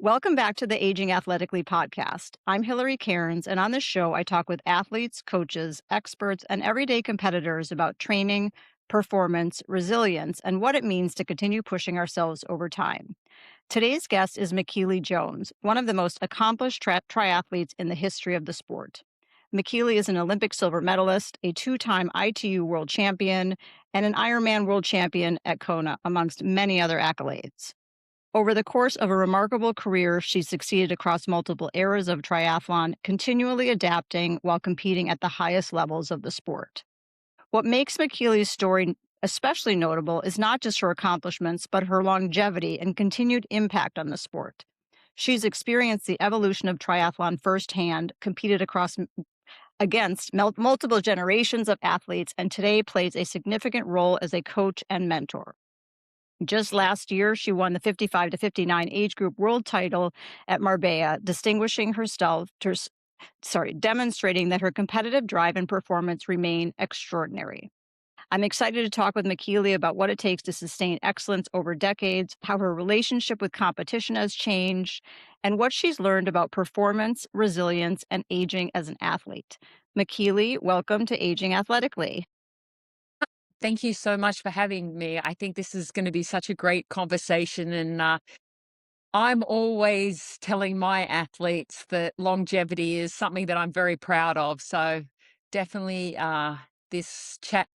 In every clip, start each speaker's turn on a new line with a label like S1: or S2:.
S1: Welcome back to the Aging Athletically podcast. I'm Hillary Cairns, and on this show, I talk with athletes, coaches, experts, and everyday competitors about training, performance, resilience, and what it means to continue pushing ourselves over time. Today's guest is Michellie Jones, one of the most accomplished triathletes in the history of the sport. Michellie is an Olympic silver medalist, a two-time ITU world champion, and an Ironman world champion at Kona, amongst many other accolades. Over the course of a remarkable career, she succeeded across multiple eras of triathlon, continually adapting while competing at the highest levels of the sport. What makes Michellie's story especially notable is not just her accomplishments, but her longevity and continued impact on the sport. She's experienced the evolution of triathlon firsthand, competed against multiple generations of athletes, and today plays a significant role as a coach and mentor. Just last year, she won the 55 to 59 age group world title at Marbella, demonstrating that her competitive drive and performance remain extraordinary. I'm excited to talk with Michellie about what it takes to sustain excellence over decades, how her relationship with competition has changed, and what she's learned about performance, resilience, and aging as an athlete. Michellie, welcome to Aging Athletically.
S2: Thank you so much for having me. I think this is going to be such a great conversation. And I'm always telling my athletes that longevity is something that I'm very proud of. So definitely this chat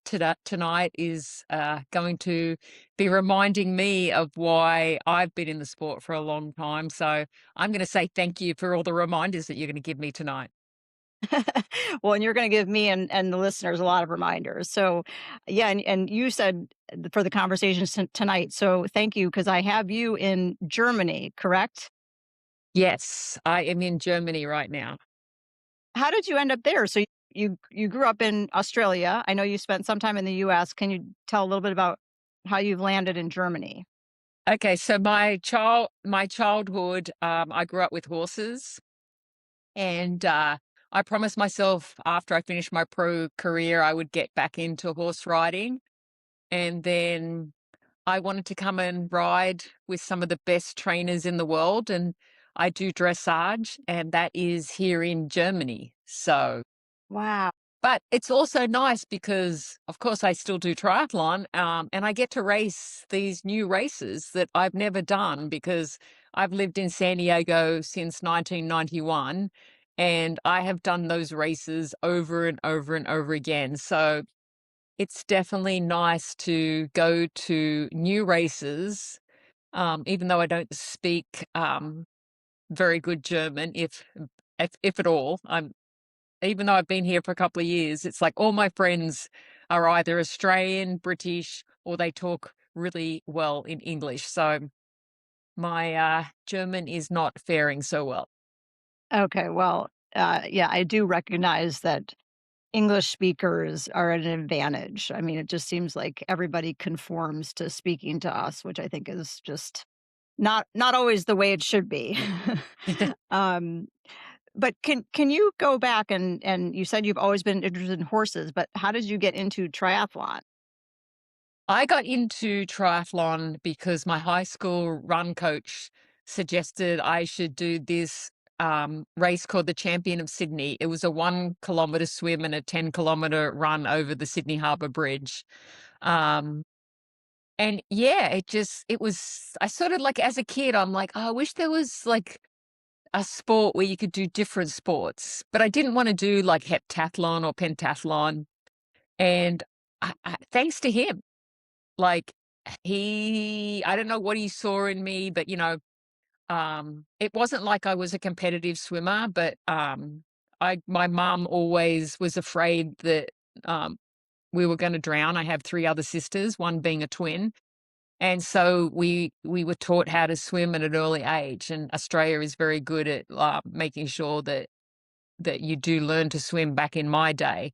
S2: tonight is going to be reminding me of why I've been in the sport for a long time. So I'm going to say thank you for all the reminders that you're going to give me tonight.
S1: Well, and you're going to give me and the listeners a lot of reminders. So, yeah, and you said for the conversation tonight. So, thank you because I have you in Germany, correct?
S2: Yes, I am in Germany right now.
S1: How did you end up there? So, you grew up in Australia. I know you spent some time in the U.S. Can you tell a little bit about how you've landed in Germany?
S2: Okay, so my childhood, I grew up with horses, and I promised myself after I finished my pro career, I would get back into horse riding, and then I wanted to come and ride with some of the best trainers in the world, and I do dressage, and that is here in Germany. So
S1: Wow.
S2: but it's also nice because, of course, I still do triathlon, and I get to race these new races that I've never done because I've lived in San Diego since 1991, and I have done those races over and over and over again. So it's definitely nice to go to new races, even though I don't speak very good German, if at all. Even though I've been here for a couple of years, it's like all my friends are either Australian, British, or they talk really well in English. So my German is not faring so well.
S1: Okay. Well, yeah, I do recognize that English speakers are at an advantage. I mean, it just seems like everybody conforms to speaking to us, which I think is just not always the way it should be. Um, but can you go back and you said you've always been interested in horses, but how did you get into triathlon?
S2: I got into triathlon because my high school run coach suggested I should do this race called the Champion of Sydney. It was a 1 kilometer swim and a 10-kilometer run over the Sydney Harbour Bridge. Um, And yeah, it was I sort of like as a kid, I'm like, "Oh, I wish there was like a sport where you could do different sports." But I didn't wanna do like heptathlon or pentathlon. And thanks to him, like I don't know what he saw in me, but it wasn't like I was a competitive swimmer, but I my mum always was afraid that we were gonna drown. I have 3 other sisters, one being a twin. And so we were taught how to swim at an early age, and Australia is very good at making sure that you do learn to swim. Back in my day,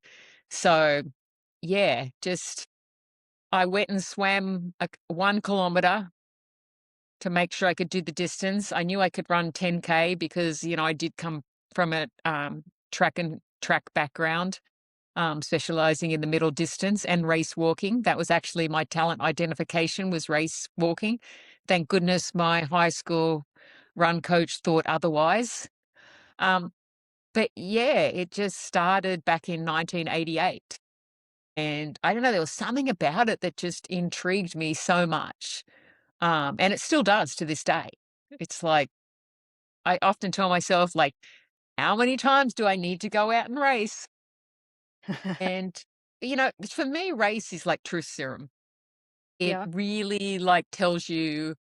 S2: so yeah, just I went and swam 1 kilometer to make sure I could do the distance. I knew I could run 10K because I did come from a track background, specializing in the middle distance and race walking. That was actually my talent identification, was race walking. Thank goodness my high school run coach thought otherwise. Um, but yeah, it just started back in 1988. And I don't know, there was something about it that just intrigued me so much. And it still does to this day. It's like, I often tell myself, like, how many times do I need to go out and race? And, for me, race is like truth serum. It
S1: Yeah.
S2: really like tells you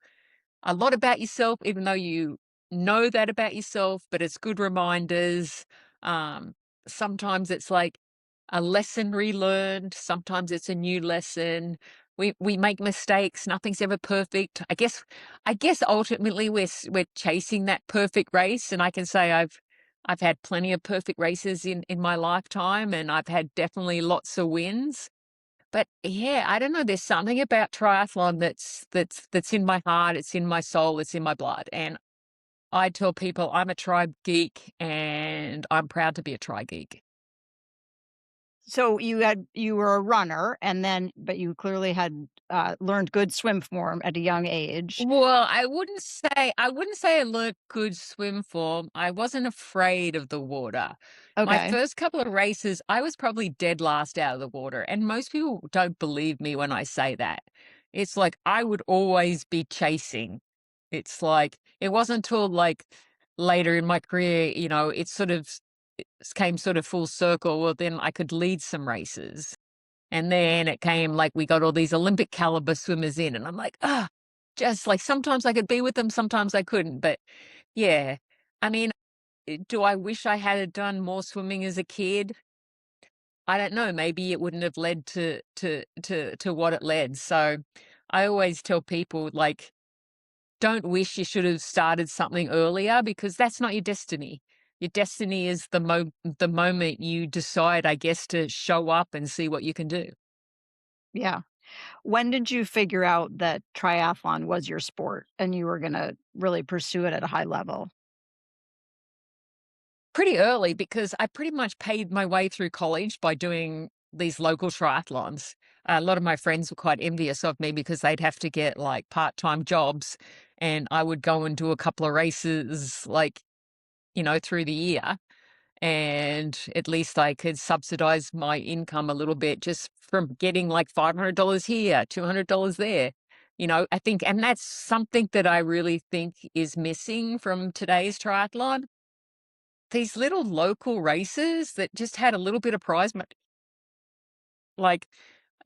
S2: a lot about yourself, even though you know that about yourself, but it's good reminders. Um, Sometimes it's like a lesson relearned, sometimes it's a new lesson. We make mistakes, nothing's ever perfect. I guess ultimately we're chasing that perfect race, and I can say I've had plenty of perfect races in my lifetime, and I've had definitely lots of wins. But yeah, I don't know, there's something about triathlon that's in my heart, it's in my soul, it's in my blood, and I tell people I'm a tri geek, and I'm proud to be a tri geek.
S1: So you were a runner and then but you clearly had, learned good swim form at a young age.
S2: Well, I wouldn't say I learnt good swim form. I wasn't afraid of the water. My
S1: Okay.
S2: first couple of races, I was probably dead last out of the water, and most people don't believe me when I say that. It's like I would always be chasing. It's like it wasn't until like later in my career, it came sort of full circle. Well, then I could lead some races. And then it came like we got all these Olympic caliber swimmers in, and I'm like, ah, just like sometimes I could be with them, sometimes I couldn't. But yeah, I mean, do I wish I had done more swimming as a kid? I don't know. Maybe it wouldn't have led to what it led. So I always tell people like, don't wish you should have started something earlier because that's not your destiny. Your destiny is the moment you decide, I guess, to show up and see what you can do.
S1: Yeah. When did you figure out that triathlon was your sport and you were gonna really pursue it at a high level?
S2: Pretty early because I pretty much paid my way through college by doing these local triathlons. A lot of my friends were quite envious of me because they'd have to get like part-time jobs and I would go and do a couple of races like, through the year, and at least I could subsidize my income a little bit just from getting like $500 here, $200 there. I think, and that's something that I really think is missing from today's triathlon, these little local races that just had a little bit of prize money. Like,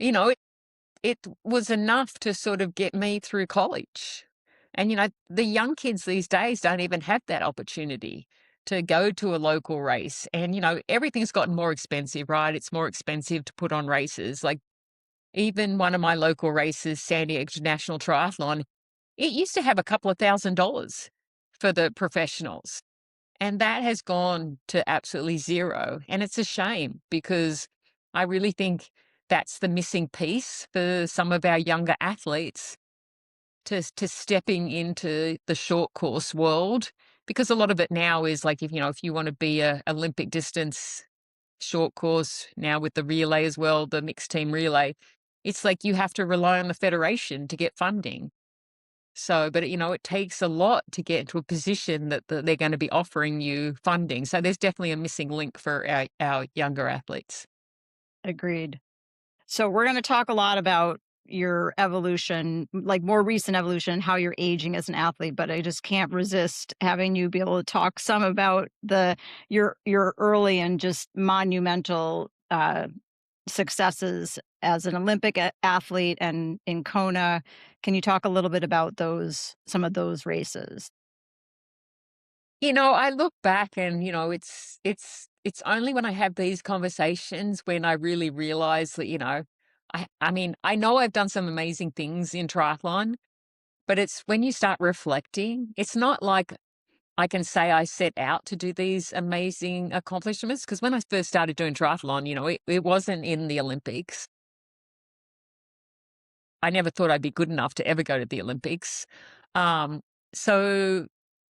S2: it was enough to sort of get me through college. And, the young kids these days don't even have that opportunity to go to a local race. And, everything's gotten more expensive, right? It's more expensive to put on races. Like, even one of my local races, San Diego National Triathlon, it used to have a couple of $1,000s for the professionals. And that has gone to absolutely 0, and it's a shame because I really think that's the missing piece for some of our younger athletes to stepping into the short course world, because a lot of it now is like if you wanna be a Olympic distance short course now with the relay as well, the mixed team relay, it's like you have to rely on the federation to get funding. So, but it takes a lot to get into a position that they're going to be offering you funding. So there's definitely a missing link for our younger athletes.
S1: Agreed. So we're gonna talk a lot about your evolution, like more recent evolution, how you're aging as an athlete, but I just can't resist having you be able to talk some about your early and just monumental, successes as an Olympic athlete and in Kona. Can you talk a little bit about some of those races?
S2: I look back and it's only when I have these conversations when I really realize that, I mean, I know I've done some amazing things in triathlon, but it's when you start reflecting, it's not like I can say I set out to do these amazing accomplishments because when I first started doing triathlon, it wasn't in the Olympics. I never thought I'd be good enough to ever go to the Olympics. Um, so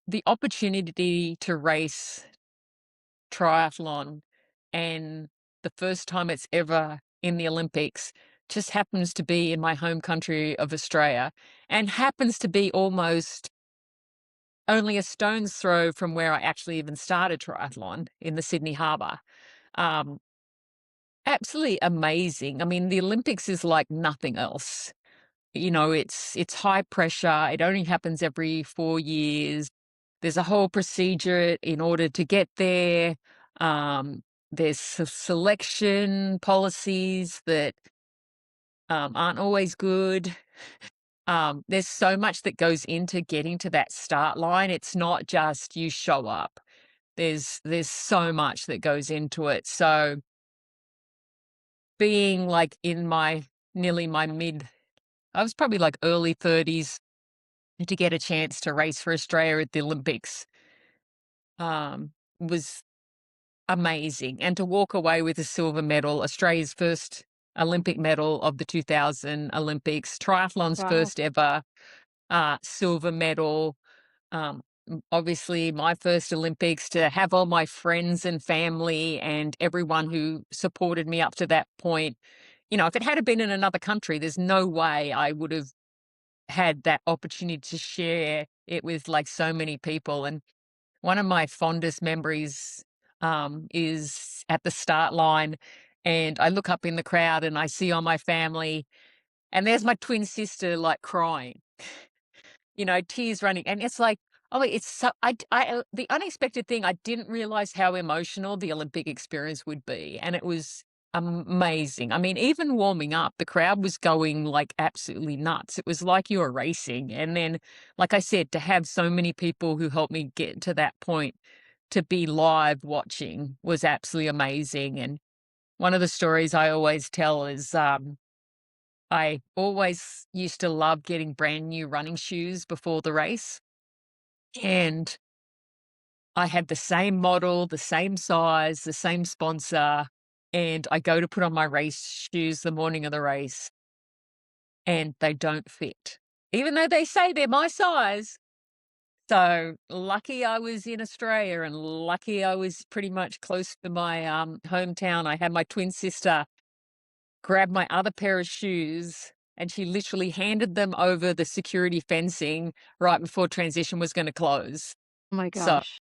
S2: the opportunity to race triathlon and the first time it's ever in the Olympics just happens to be in my home country of Australia and happens to be almost only a stone's throw from where I actually even started triathlon in the Sydney Harbour. Um, Absolutely amazing. I mean, the Olympics is like nothing else. You know, it's high pressure. It only happens every 4 years. There's a whole procedure in order to get there. Um, there's selection policies that aren't always good. There's so much that goes into getting to that start line. It's not just you show up. There's so much that goes into it. So being like in my nearly my mid I was probably like early 30s to get a chance to race for Australia at the Olympics was amazing. And to walk away with a silver medal, Australia's first Olympic medal of the 2000 Olympics, triathlon's
S1: Wow.
S2: first ever silver medal. Obviously, my first Olympics, to have all my friends and family and everyone who supported me up to that point. You know, if it had been in another country, there's no way I would have had that opportunity to share it with like so many people. And one of my fondest memories is at the start line, and I look up in the crowd and I see all my family, and there's my twin sister like crying, you know, tears running. And it's like, oh, it's so, the unexpected thing, I didn't realize how emotional the Olympic experience would be. And it was amazing. I mean, even warming up, the crowd was going like absolutely nuts. It was like you were racing. And then, like I said, to have so many people who helped me get to that point, to be live watching was absolutely amazing. And one of the stories I always tell is, I always used to love getting brand new running shoes before the race. And I had the same model, the same size, the same sponsor. And I go to put on my race shoes the morning of the race and they don't fit, even though they say they're my size. So lucky I was in Australia and lucky I was pretty much close to my hometown. I had my twin sister grabbed my other pair of shoes and she literally handed them over the security fencing right before transition was going to close.
S1: Oh my
S2: So,
S1: gosh.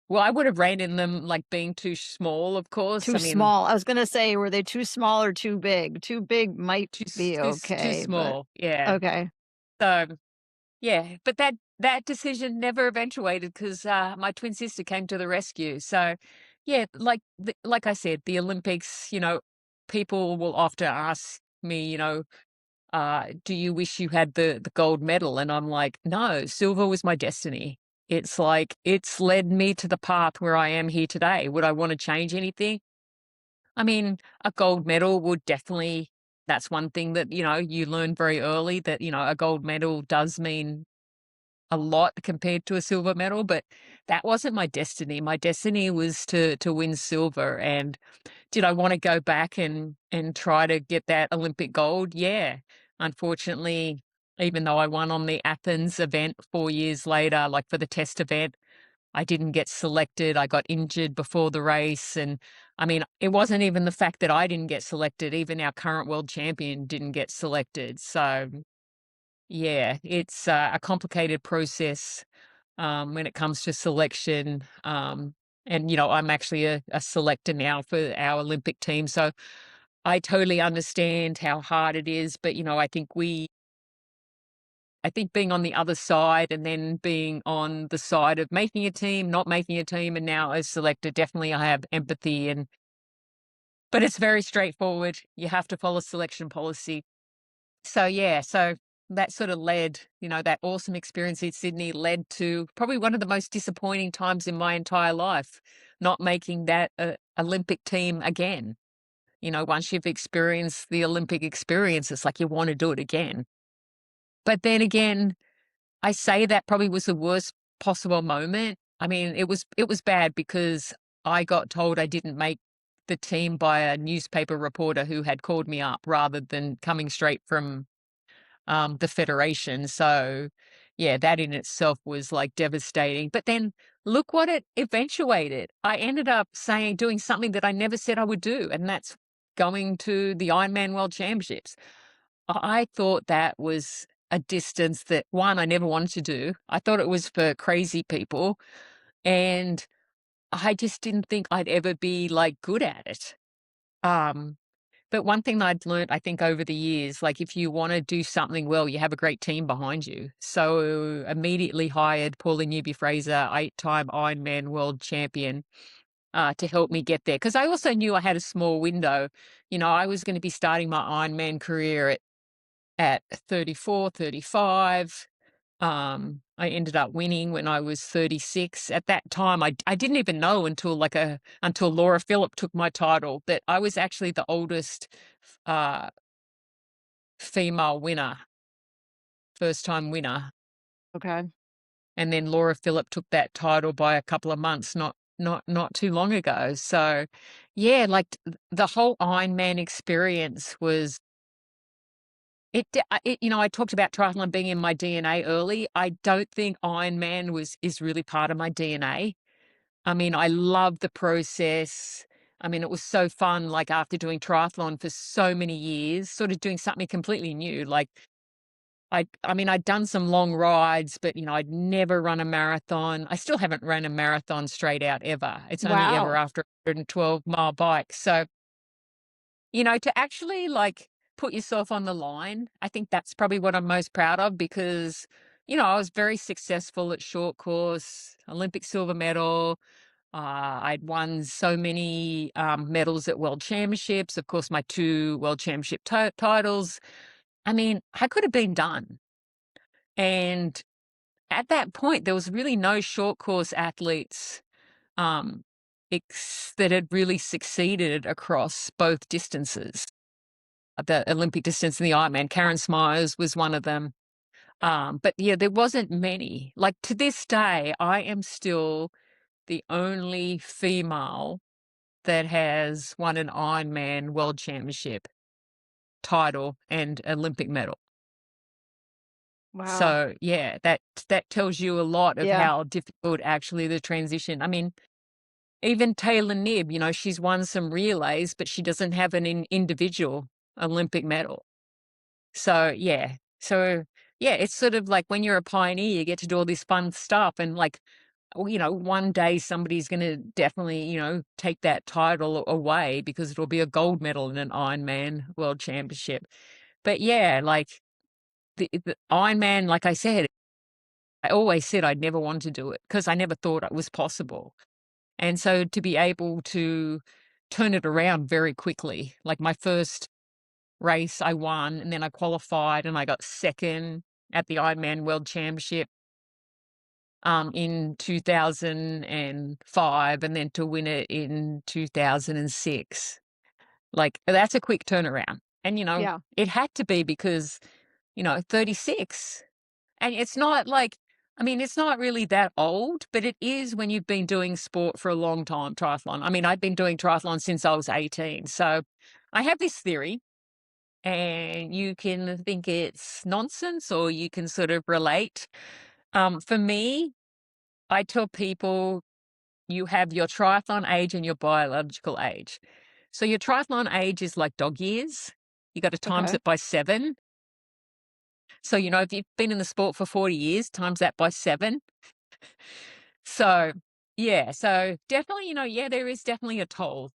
S2: well, I would have rated them like being too small, of course.
S1: Too
S2: I mean,
S1: small. I was gonna say, were they too small or too big? Too big might be
S2: too
S1: okay, but
S2: small. Yeah.
S1: okay.
S2: So, yeah, but that decision never eventuated because my twin sister came to the rescue. So, yeah, like I said, the Olympics. You know, people will often ask me, you know, do you wish you had the gold medal? And I'm like, no, silver was my destiny. It's like it's led me to the path where I am here today. Would I want to change anything? I mean, a gold medal would definitely, that's one thing that, you know, you learn very early that, you know, a gold medal does mean a lot compared to a silver medal, but that wasn't my destiny. My destiny was to win silver. And did I want to go back and try to get that Olympic gold? Yeah. Unfortunately, even though I won on the Athens event 4 years later, like for the test event, I didn't get selected. I got injured before the race. And I mean, it wasn't even the fact that I didn't get selected, even our current world champion didn't get selected. So, yeah, it's a complicated process when it comes to selection. And, you know, I'm actually a selector now for our Olympic team. So I totally understand how hard it is. But, you know, I think being on the other side and then being on the side of making a team, not making a team, and now as selector, definitely I have empathy. And but it's very straightforward. You have to follow selection policy. So yeah, so that sort of led, you know, that awesome experience in Sydney led to probably one of the most disappointing times in my entire life, not making that Olympic team again. You know, once you've experienced the Olympic experience, it's like you want to do it again. But then again, I say that probably was the worst possible moment. I mean, it was bad because I got told I didn't make the team by a newspaper reporter who had called me up rather than coming straight from the federation. So, yeah, that in itself was like devastating. But then look what it eventuated. I ended up doing something that I never said I would do, and that's going to the Ironman World Championships. I thought that was a distance that, one, I never wanted to do. I thought it was for crazy people, and I just didn't think I'd ever be, like, good at it. Um, but one thing that I'd learned, I think, over the years, like, if you wanna do something well, you have a great team behind you. So, immediately hired Paula Newby-Fraser, 8-time Ironman world champion, to help me get there. Because I also knew I had a small window. I was gonna be starting my Ironman career at 34, 35. I ended up winning when I was 36. At that time, I didn't even know until Laura Phillip took my title that I was actually the oldest uh, female winner, first time winner.
S1: Okay.
S2: And then Laura Phillip took that title by a couple of months, not too long ago. So, yeah, like the whole Ironman experience was I talked about triathlon being in my DNA early. I don't think Ironman is really part of my DNA. I mean, I love the process. I mean, it was so fun, like, after doing triathlon for so many years, sort of doing something completely new. Like, I mean, I'd done some long rides, but, I'd never run a marathon. I still haven't run a marathon straight out ever. It's only ever
S1: Wow.
S2: after a 112-mile bike. So, to actually, like, put yourself on the line, I think that's probably what I'm most proud of because, I was very successful at short course, Olympic silver medal. I'd won so many medals at world championships. Of course, my 2 world championship titles. I mean, I could have been done. And at that point, there was really no short course athletes um, that had really succeeded across both distances, the Olympic distance and the Ironman. Karen Smyers was one of them. But yeah, there wasn't many. Like, to this day, I am still the only female that has won an Ironman world championship title and Olympic medal.
S1: Wow.
S2: So yeah, that tells you a lot of
S1: Yeah.
S2: how difficult actually the transition. I mean, even Taylor Knibb, she's won some relays, but she doesn't have an individual Olympic medal. So it's sort of like when you're a pioneer, you get to do all this fun stuff, and like, one day somebody's going to definitely, take that title away because it'll be a gold medal in an Ironman World Championship. But yeah, like the Ironman, like I said, I always said I'd never want to do it because I never thought it was possible. And so to be able to turn it around very quickly, like my first race I won, and then I qualified and I got second at the Ironman World Championship in 2005, and then to win it in 2006. Like, that's a quick turnaround. And,
S1: Yeah.
S2: it had to be because, 36. And it's not like, I mean, it's not really that old, but it is when you've been doing sport for a long time, triathlon. I mean, I've been doing triathlon since I was 18. So I have this theory, and you can think it's nonsense or you can sort of relate. For me, I tell people you have your triathlon age and your biological age. So your triathlon age is like dog years. You got to times
S1: Okay.
S2: it by 7. So, if you've been in the sport for 40 years, times that by 7. So, yeah, so definitely, yeah, there is definitely a toll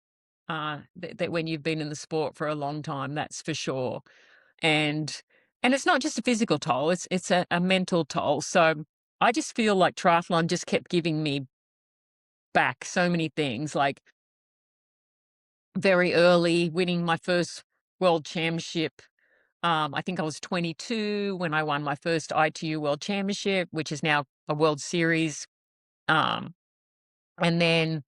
S2: that when you've been in the sport for a long time, that's for sure. And it's not just a physical toll, it's a mental toll. So I just feel like triathlon just kept giving me back so many things, like very early winning my first world championship. I think I was 22 when I won my first ITU World Championship, which is now a World Series. Um, and then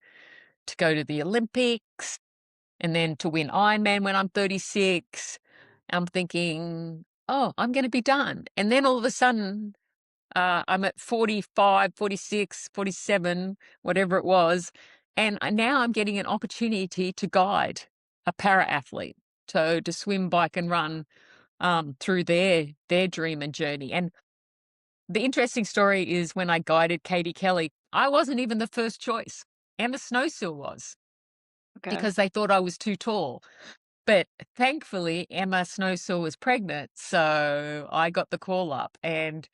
S2: to go to the Olympics, and then to win Ironman when I'm 36. I'm thinking, oh, I'm going to be done. And then all of a sudden, I'm at 45, 46, 47, whatever it was. And now I'm getting an opportunity to guide a para athlete to swim, bike, and run through their dream and journey. And the interesting story is when I guided Katie Kelly, I wasn't even the first choice. Emma Snowsill was
S1: Okay.
S2: because they thought I was too tall. But thankfully, Emma Snowsaw was pregnant, so I got the call up. And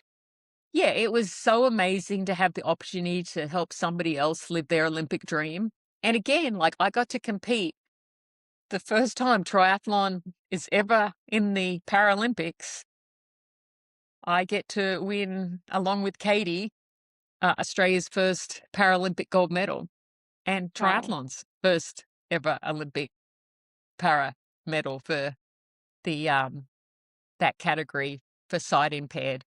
S2: yeah, it was so amazing to have the opportunity to help somebody else live their Olympic dream. And again, like I got to compete the first time triathlon is ever in the Paralympics. I get to win, along with Katie, Australia's first Paralympic gold medal and
S1: Wow.
S2: triathlon's first ever Olympic para medal for the that category for sight impaired.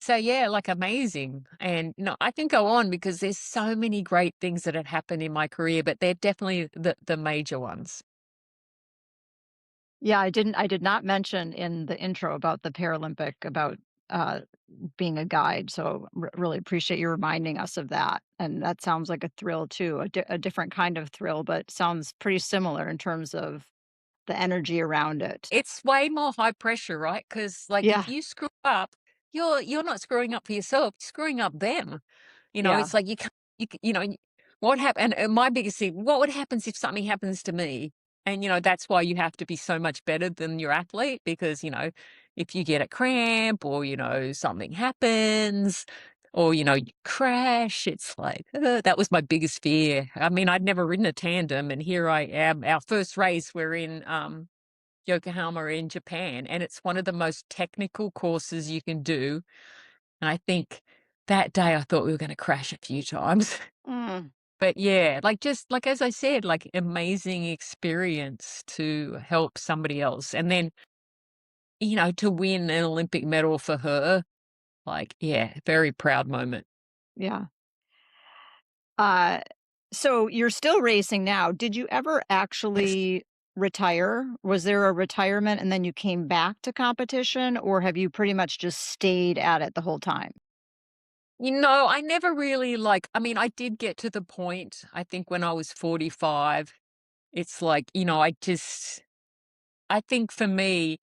S2: So yeah, like amazing. And I can go on because there's so many great things that have happened in my career, but they're definitely the major ones.
S1: Yeah, I did not mention in the intro about the Paralympic, about, uh, being a guide, so really appreciate you reminding us of that, and that sounds like a thrill too, a different kind of thrill, but sounds pretty similar in terms of the energy around it.
S2: It's way more high pressure, right? Because like if
S1: Yeah,
S2: you screw up, you're not screwing up for yourself, you're screwing up them.
S1: yeah,
S2: It's like you can't, what happened? And my biggest thing, what would happens if something happens to me? And that's why you have to be so much better than your athlete because if you get a cramp or something happens or you crash, it's like that was my biggest fear. I mean, I'd never ridden a tandem, and here I am. Our first race, we're in Yokohama in Japan, and it's one of the most technical courses you can do. And I think that day I thought we were gonna crash a few times.
S1: mm,
S2: But yeah, like just like as I said, like amazing experience to help somebody else. And then, to win an Olympic medal for her, like, yeah, very proud moment.
S1: yeah. Uh, so you're still racing now. Did you ever
S2: Yes.
S1: actually retire? Was there a retirement and then you came back to competition, or have you pretty much just stayed at it the whole time?
S2: I never really I mean, I did get to the point, I think when I was 45, it's like, I think for me,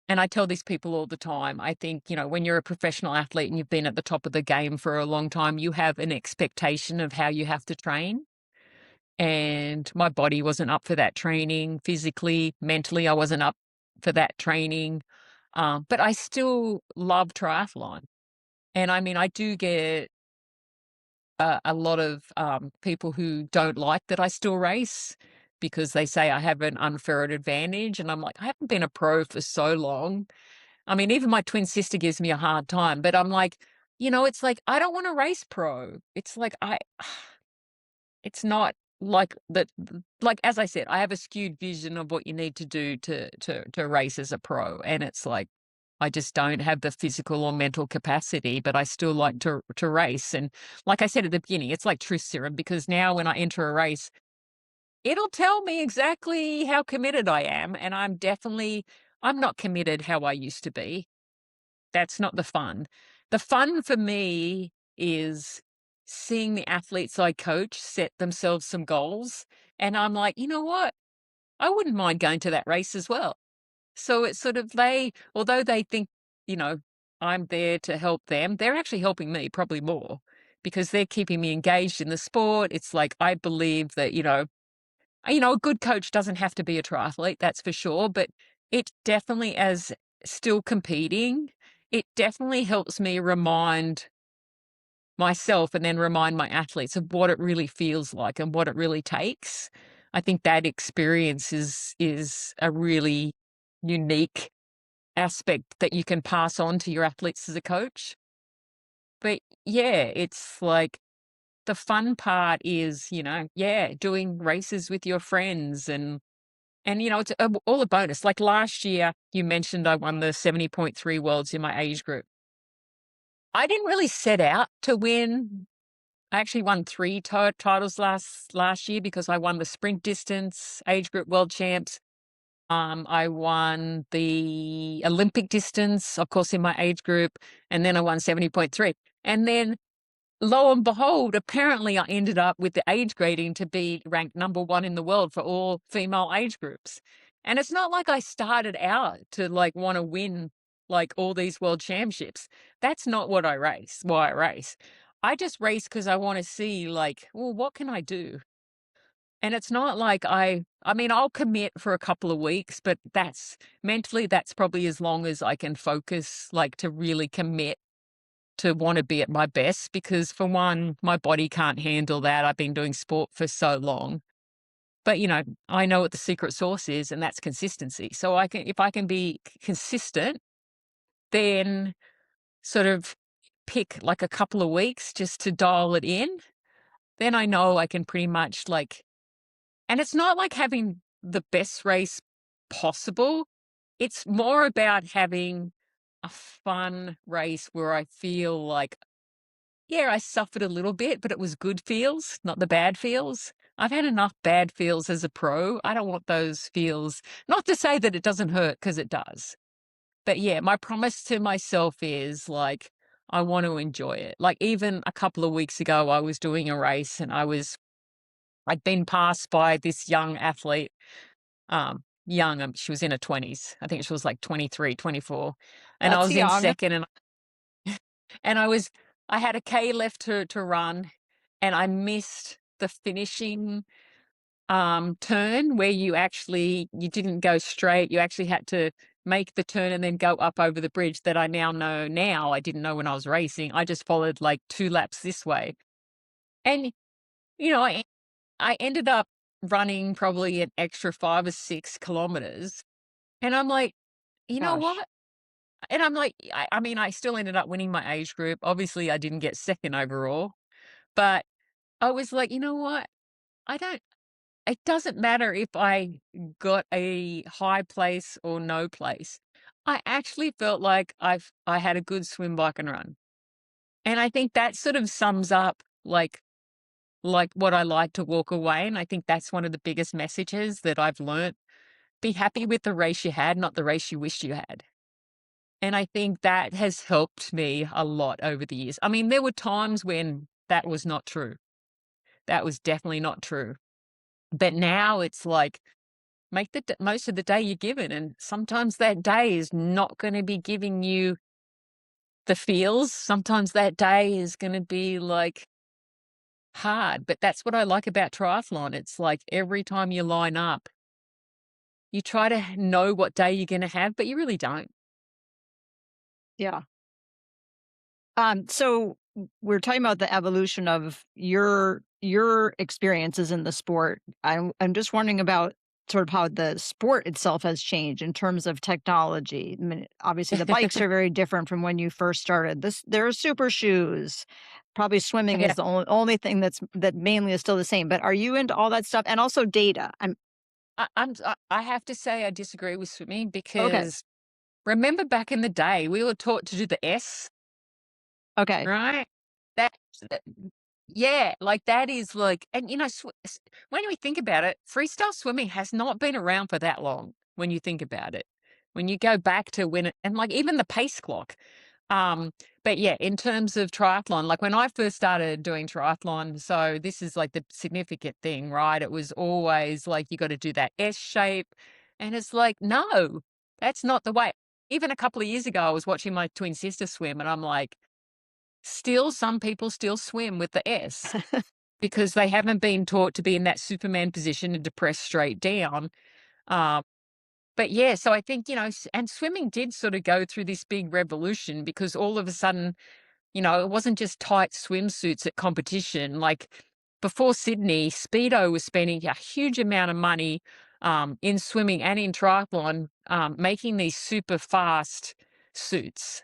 S2: and I tell these people all the time, I think, when you're a professional athlete and you've been at the top of the game for a long time, you have an expectation of how you have to train. And my body wasn't up for that training physically, mentally, I wasn't up for that training. But I still love triathlon. And I mean, I do get a lot of people who don't like that I still race because they say I have an unfair advantage. And I'm like, I haven't been a pro for so long. I mean, even my twin sister gives me a hard time, but I'm like, it's like I don't want to race pro. It's like it's not like that. Like as I said, I have a skewed vision of what you need to do to race as a pro, and it's like I just don't have the physical or mental capacity, but I still like to race. And like I said at the beginning, it's like truth serum because now when I enter a race, it'll tell me exactly how committed I am, and I'm not committed how I used to be. That's not the fun. The fun for me is seeing the athletes I coach set themselves some goals, and I'm like, "You know what? I wouldn't mind going to that race as well." So it's sort of although they think, you know, I'm there to help them, they're actually helping me probably more because they're keeping me engaged in the sport. It's like I believe that, a good coach doesn't have to be a triathlete, that's for sure, but it definitely as still competing, it definitely helps me remind myself and then remind my athletes of what it really feels like and what it really takes. I think that experience is a really unique aspect that you can pass on to your athletes as a coach. But yeah, it's like the fun part is, yeah, doing races with your friends and it's all a bonus. Like last year, you mentioned I won the 70.3 worlds in my age group. I didn't really set out to win. I actually won three titles last year because I won the sprint distance age group world champs. I won the Olympic distance, of course, in my age group, and then I won 70.3. And then lo and behold, apparently I ended up with the age grading to be ranked number one in the world for all female age groups. And it's not like I started out to want to win all these world championships. That's not why I race. I just race because I want to see well, what can I do? And it's not like I mean, I'll commit for a couple of weeks, but that's mentally, that's probably as long as I can focus, like, to really commit to wanna be at my best because for one, my body can't handle that. I've been doing sport for so long. But, I know what the secret sauce is, and that's consistency. So I can if I can be consistent, then sort of pick, like, a couple of weeks just to dial it in, then I know I can pretty much, like, and it's not like having the best race possible. It's more about having a fun race where I feel like, yeah, I suffered a little bit, but it was good feels, not the bad feels. I've had enough bad feels as a pro. I don't want those feels. Not to say that it doesn't hurt, because it does. But yeah, my promise to myself is like, I want to enjoy it. Like even a couple of weeks ago, I was doing a race and I'd been passed by this young athlete, young, she was in her 20s. I think she was like 23, 24. And I
S1: That's
S2: was in
S1: young.
S2: second and I had a K left to run and I missed the finishing turn where you didn't go straight. You actually had to make the turn and then go up over the bridge that I now know now. I didn't know when I was racing. I just followed like 2 laps this way. And you know, I ended up running probably an extra 5 or 6 kilometers. And I'm like, "You know
S1: Gosh.
S2: what?" And I'm like, I mean, I still ended up winning my age group. Obviously, I didn't get second overall, but I was like, "You know what? I don't it doesn't matter if I got a high place or no place. I actually felt like I had a good swim, bike, and run." And I think that sort of sums up, like what I like to walk away, and I think that's one of the biggest messages that I've learnt. Be happy with the race you had, not the race you wished you had. And I think that has helped me a lot over the years. I mean, there were times when that was not true. That was definitely not true. But now it's like, make the most of the day you're given, and sometimes that day is not gonna be giving you the feels. Sometimes that day is gonna be, like, hard, but that's what I like about triathlon. It's like every time you line up, you try to know what day you're gonna have, but you really don't.
S1: Yeah. So we're talking about the evolution of your experiences in the sport. I'm just wondering about sort of how the sport itself has changed in terms of technology. I mean, obviously the bikes are very different from when you first started. There are super shoes. Probably swimming
S2: Yeah.
S1: is the only thing that mainly is still the same. But are you into all that stuff? And also data.
S2: I have to say I disagree with swimming
S1: Okay.
S2: because remember back in the day, we were taught to do the S,
S1: Okay.
S2: right? That that yeah, like, that is, like, and, when we think about it, freestyle swimming has not been around for that long when you think about it. When you go back to when it and, like, even the pace clock. Um, but yeah, in terms of triathlon, like when I first started doing triathlon, so this is like the significant thing, right? It was always like you got to do that S shape. And it's like, no, that's not the way. Even a couple of years ago, I was watching my twin sister swim and I'm like, still, some people still swim with the S because they haven't been taught to be in that Superman position and to press straight down. Um, but yeah, so I think, and swimming did sort of go through this big revolution because all of a sudden, it wasn't just tight swimsuits at competition. Like before Sydney, Speedo was spending a huge amount of money in swimming and in triathlon, making these super fast suits.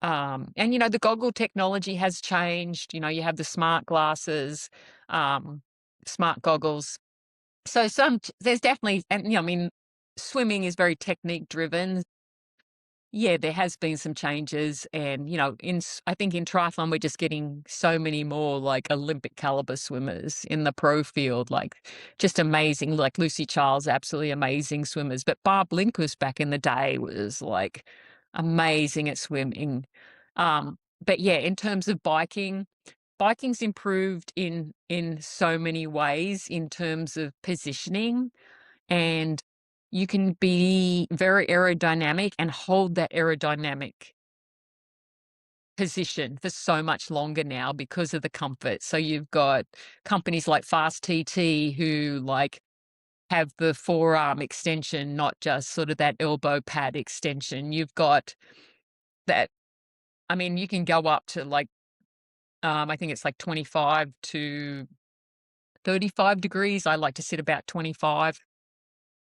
S2: And the goggle technology has changed. You have the smart glasses, um, smart goggles. So there's definitely, and I mean, swimming is very technique driven. Yeah, there has been some changes, and I think in triathlon we're just getting so many more like Olympic caliber swimmers in the pro field, like just amazing. Like Lucy Charles, absolutely amazing swimmers. But Barb Lindquist back in the day was like amazing at swimming. But yeah, in terms of biking's improved in so many ways in terms of positioning and you can be very aerodynamic and hold that aerodynamic. position for so much longer now because of the comfort. So you've got companies like Fast TT who like have the forearm extension, not just sort of that elbow pad extension. You've got that. I mean, you can go up to like I think it's like 25 to 35 degrees. I like to sit about 25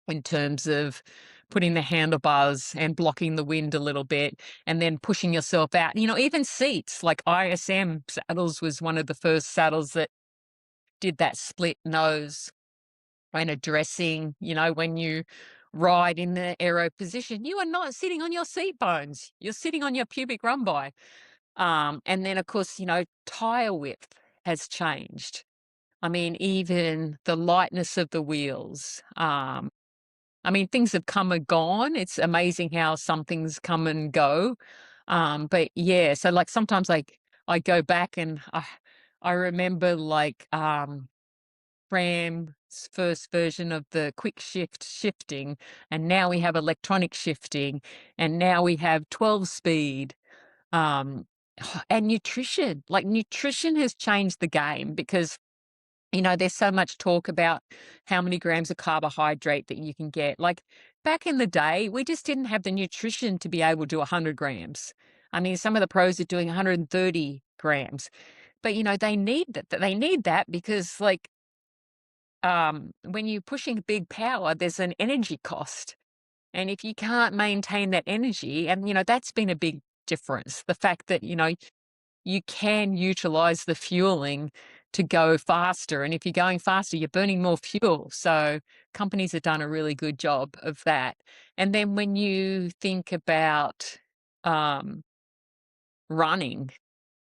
S2: in terms of putting the handlebars and blocking the wind a little bit and then pushing yourself out. Even seats like ISM saddles was one of the first saddles that did that split nose when addressing, when you ride in the aero position, you are not sitting on your seat bones. You're sitting on your pubic rumbi. And then, of course, tire width has changed. I mean, even the lightness of the wheels. I mean, things have come and gone. It's amazing how some things come and go. But yeah, so like sometimes like I go back and I remember like Ram's first version of the quick shift shifting, and now we have electronic shifting, and now we have 12 speed. Um, and nutrition, like nutrition has changed the game because there's so much talk about how many grams of carbohydrate that you can get. Like back in the day, we just didn't have the nutrition to be able to do 100 grams. I mean, some of the pros are doing 130 grams, but they need that. They need that because, like, when you're pushing big power, there's an energy cost. And if you can't maintain that energy, and that's been a big difference. The fact that, you can utilize the fueling to go faster. And if you're going faster, you're burning more fuel. So companies have done a really good job of that. And then when you think about um, running,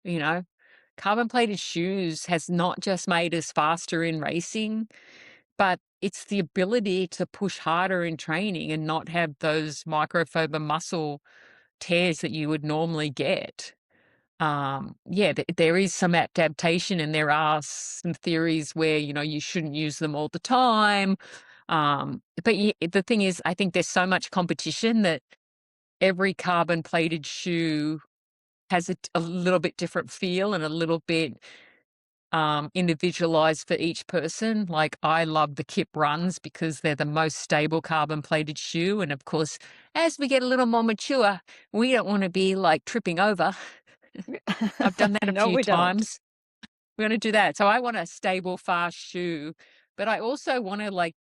S2: you know, carbon plated shoes has not just made us faster in racing, but it's the ability to push harder in training and not have those microfiber muscle tears that you would normally get. Yeah, there is some adaptation, and there are some theories where you shouldn't use them all the time. But the thing is, I think there's so much competition that every carbon plated shoe has a little bit different feel and a little bit individualized for each person. Like I love the Kip runs because they're the most stable carbon plated shoe, and of course, as we get a little more mature, we don't want to be like tripping over. I've done that a
S1: No,
S2: few
S1: we don't.
S2: times. We're gonna do that. So I want a stable, fast shoe, but I also wanna, like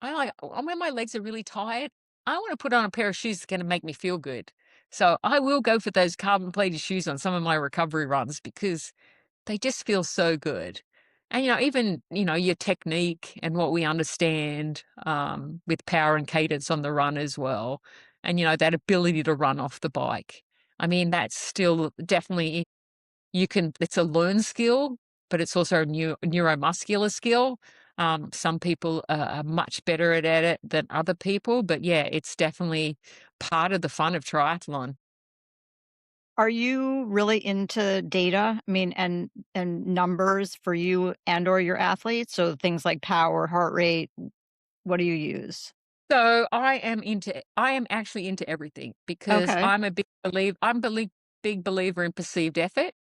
S2: when my legs are really tired, I wanna put on a pair of shoes that's gonna make me feel good. So I will go for those carbon plated shoes on some of my recovery runs because they just feel so good. And, even, your technique and what we understand, with power and cadence on the run as well, and, that ability to run off the bike. I mean, that's still definitely it's a learned skill, but it's also a neuromuscular skill. Some people are much better at it than other people, but yeah, it's definitely part of the fun of triathlon.
S1: Are you really into data? I mean, and numbers for you and or your athletes? So things like power, heart rate, what do you use?
S2: So I am actually into everything because
S1: Okay.
S2: big believer in perceived effort.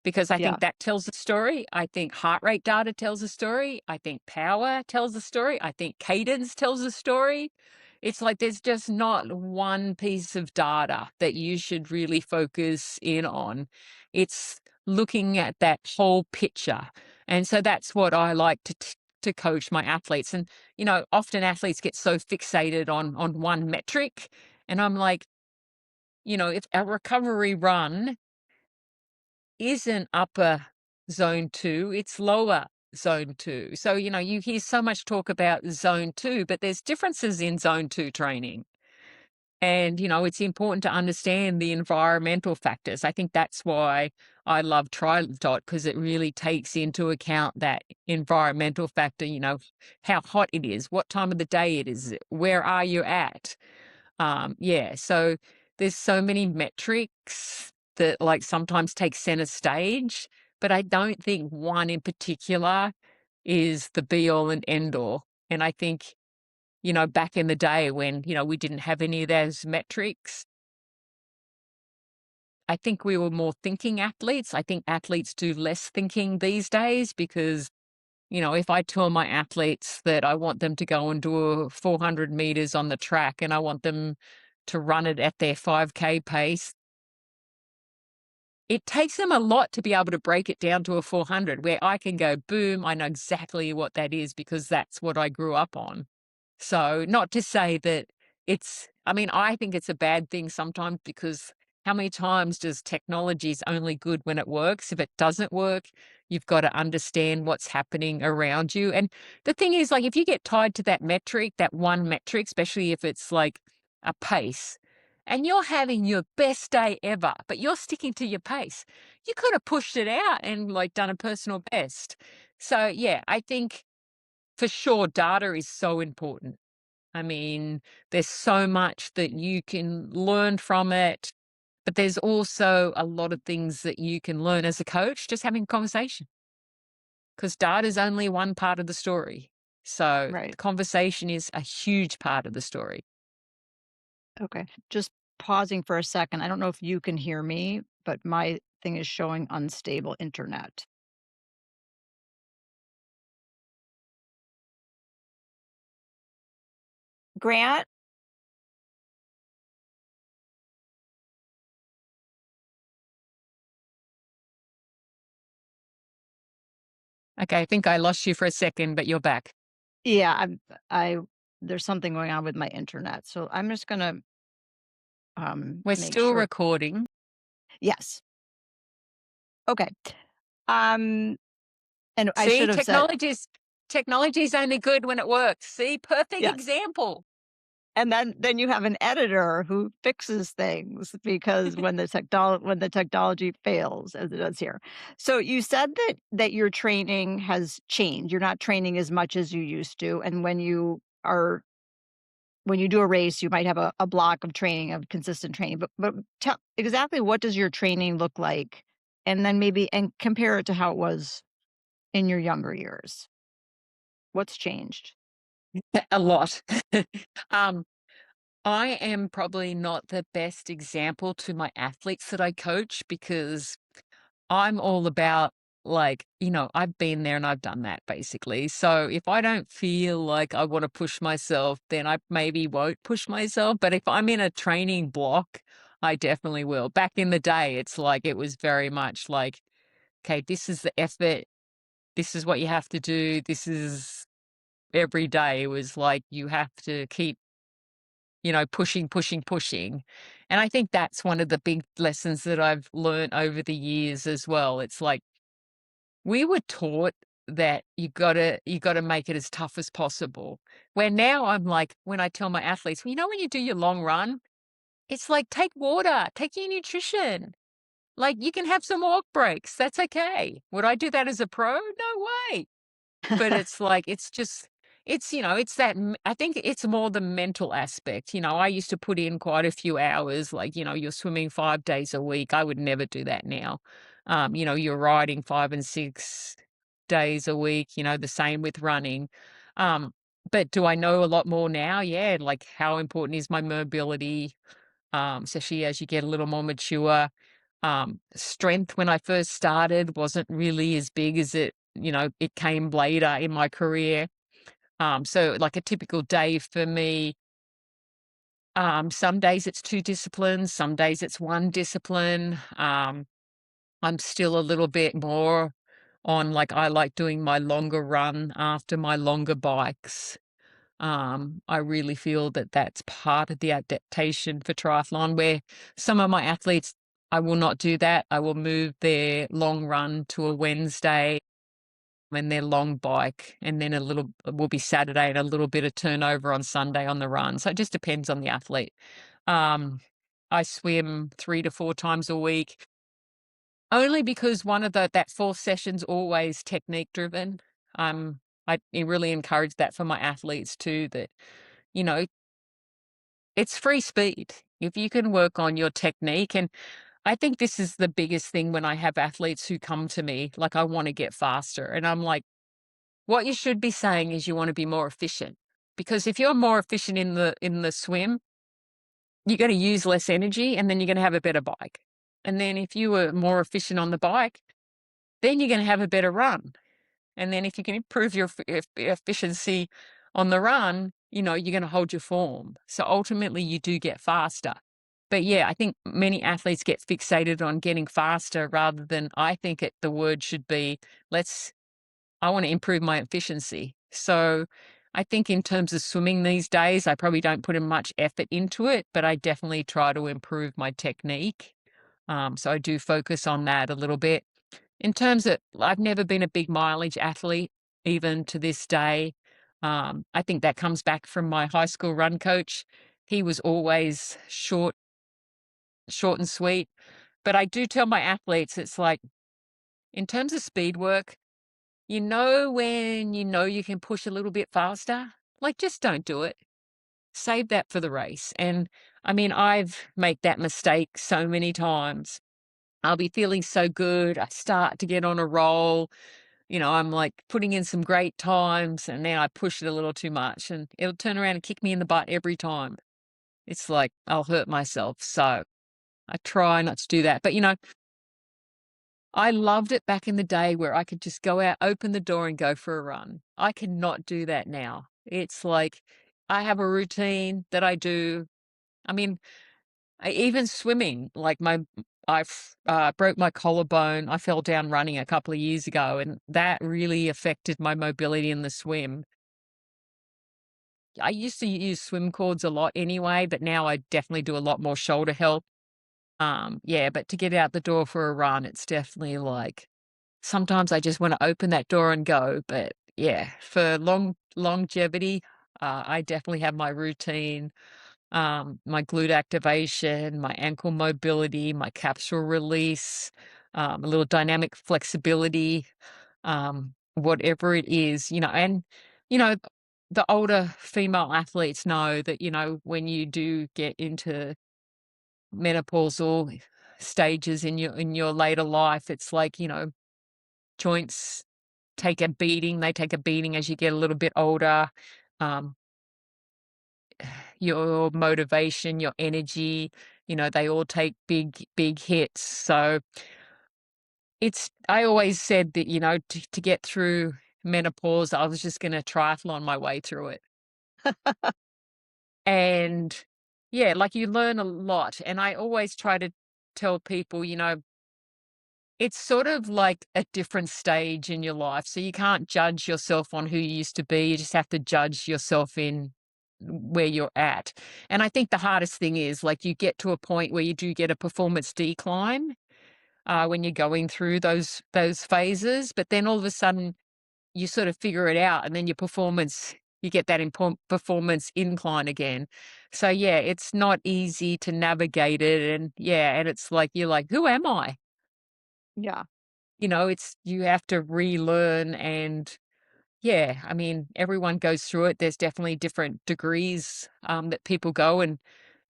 S2: Because I
S1: Yeah.
S2: think that tells a story. I think heart rate data tells a story. I think power tells a story. I think cadence tells a story. It's like there's just not one piece of data that you should really focus in on. It's looking at that whole picture. And so that's what I like to coach my athletes. And often athletes get so fixated on one metric, and I'm like, if a recovery run isn't upper zone 2, it's lower zone 2. So, you hear so much talk about zone 2, but there's differences in zone 2 training. And, it's important to understand the environmental factors. I think that's why I love triathlon because it really takes into account that environmental factor, how hot it is, what time of the day it is, where are you at? Yeah, so there's so many metrics that like sometimes take center stage, but I don't think one in particular is the be all and end all. And I think, back in the day when, we didn't have any of those metrics, I think we were more thinking athletes. I think athletes do less thinking these days because, if I tell my athletes that I want them to go and do a 400 meters on the track and I want them to run it at their 5K pace, it takes them a lot to be able to break it down to a 400 where I can go, boom, I know exactly what that is because that's what I grew up on. So, not to say that I think it's a bad thing sometimes because how many times does technology is only good when it works? If it doesn't work, you've got to understand what's happening around you. And the thing is, like, if you get tied to that metric, that one metric, especially if it's like a pace, and you're having your best day ever, but you're sticking to your pace, you could have pushed it out and like done a personal best. So, yeah, I think for sure data is so important. I mean, there's so much that you can learn from it, but there's also a lot of things that you can learn as a coach just having a conversation because data is only one part of the story. So the
S1: Right.
S2: conversation is a huge part of the story.
S1: Okay. Just pausing for a second. I don't know if you can hear me, but my thing is showing unstable internet. Grant?
S2: Okay, I think I lost you for a second, but you're back.
S1: Yeah, I there's something going on with my internet. So I'm just gonna
S2: We're
S1: make
S2: still
S1: sure.
S2: recording.
S1: Yes. Okay. Um and I
S2: See,
S1: should have said
S2: technology's only good when it works. See, perfect
S1: yes.
S2: example.
S1: And then you have an editor who fixes things because when the technology fails, as it does here. So you said that your training has changed. You're not training as much as you used to, and when you do a race, you might have a block of training, of consistent training. But tell exactly what does your training look like, and then maybe and compare it to how it was in your younger years. What's changed?
S2: A lot. um, I am probably not the best example to my athletes that I coach because I'm all about like, I've been there and I've done that basically. So if I don't feel like I want to push myself, then I maybe won't push myself. But if I'm in a training block, I definitely will. Back in the day, it's like it was very much like, okay, this is the effort. This is what you have to do. This is every day. It was like you have to keep pushing, pushing, pushing. And I think that's one of the big lessons that I've learned over the years as well. It's like we were taught that you gotta make it as tough as possible. Where now I'm like, when I tell my athletes, well, when you do your long run, it's like take water, take your nutrition. Like you can have some walk breaks. That's okay. Would I do that as a pro? No way. But it's like, it's just it's that I think it's more the mental aspect. I used to put in quite a few hours, like, you're swimming 5 days a week. I would never do that now. You're riding 5 and 6 days a week, the same with running. Um, but do I know a lot more now? Yeah, like how important is my mobility, especially as you get a little more mature. Strength when I first started wasn't really as big as it came later in my career. So like a typical day for me, some days it's 2 disciplines, some days it's 1 discipline. I'm still a little bit more on like I like doing my longer run after my longer bikes. I really feel that that's part of the adaptation for triathlon where some of my athletes, I will not do that. I will move their long run to a Wednesday and their long bike, and then a little will be Saturday and a little bit of turnover on Sunday on the run. So it just depends on the athlete. Um, I swim 3 to 4 times a week, only because one of that 4th session's always technique driven. I really encourage that for my athletes too, that, you know, it's free speed. If you can work on your technique, and I think this is the biggest thing when I have athletes who come to me, like, "I wanna get faster," and I'm like, what you should be saying is you wanna be more efficient, because if you're more efficient in the swim, you're gonna use less energy, and then you're gonna have a better bike. And then if you were more efficient on the bike, then you're going to have a better run. And then if you can improve your efficiency on the run, you're going to hold your form. So ultimately, you do get faster. But yeah, I think many athletes get fixated on getting faster rather than I think the word should be, let's, I want to improve my efficiency. So I think in terms of swimming these days, I probably don't put in much effort into it, but I definitely try to improve my technique. So I do focus on that a little bit. In terms of, I've never been a big mileage athlete, even to this day. I think that comes back from my high school run coach. He was always short and sweet. But I do tell my athletes, it's like, in terms of speed work, when you can push a little bit faster, like just don't do it. Save that for the race. And I mean, I've made that mistake so many times. I'll be feeling so good. I start to get on a roll. I'm like putting in some great times and then I push it a little too much and it'll turn around and kick me in the butt every time. It's like I'll hurt myself. So I try not to do that. But I loved it back in the day where I could just go out, open the door and go for a run. I cannot do that now. It's like I have a routine that I do. I mean, even swimming, like broke my collarbone. I fell down running a couple of years ago, and that really affected my mobility in the swim. I used to use swim cords a lot anyway, but now I definitely do a lot more shoulder help. Yeah, but to get out the door for a run, it's definitely like sometimes I just want to open that door and go. But yeah, for longevity, I definitely have my routine, my glute activation, my ankle mobility, my capsule release, a little dynamic flexibility, whatever it is, and, you know, the older female athletes know that, when you do get into menopausal stages in your later life, it's like, joints take a beating. They take a beating as you get a little bit older. Um, your motivation, your energy, they all take big hits. So I always said that, to get through menopause, I was just going to triathlon my way through it. And yeah, like you learn a lot. And I always try to tell people, it's sort of like a different stage in your life. So you can't judge yourself on who you used to be. You just have to judge yourself in where you're at. And I think the hardest thing is like you get to a point where you do get a performance decline when you're going through those phases, but then all of a sudden you sort of figure it out, and then you get that performance incline again. So yeah, it's not easy to navigate it, and yeah, and it's like you're like, who am I?
S1: Yeah.
S2: It's you have to relearn and yeah, I mean, everyone goes through it. There's definitely different degrees that people go and,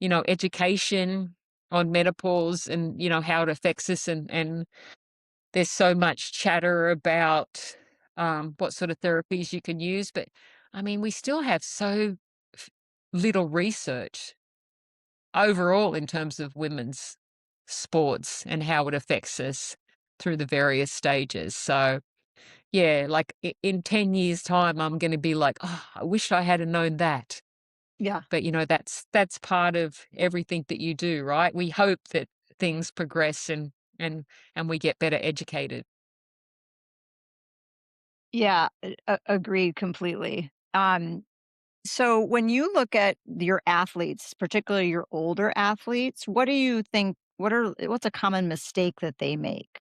S2: education on menopause and, how it affects us. And there's so much chatter about what sort of therapies you can use. But I mean, we still have f- little research overall in terms of women's sports and how it affects us through the various stages. So, yeah, like in 10 years' time, I'm going to be like, oh, I wish I had have known that.
S1: Yeah.
S2: But that's part of everything that you do, right? We hope that things progress and we get better educated.
S1: Yeah. Agreed completely. So when you look at your athletes, particularly your older athletes, what do you think? What's a common mistake that they make?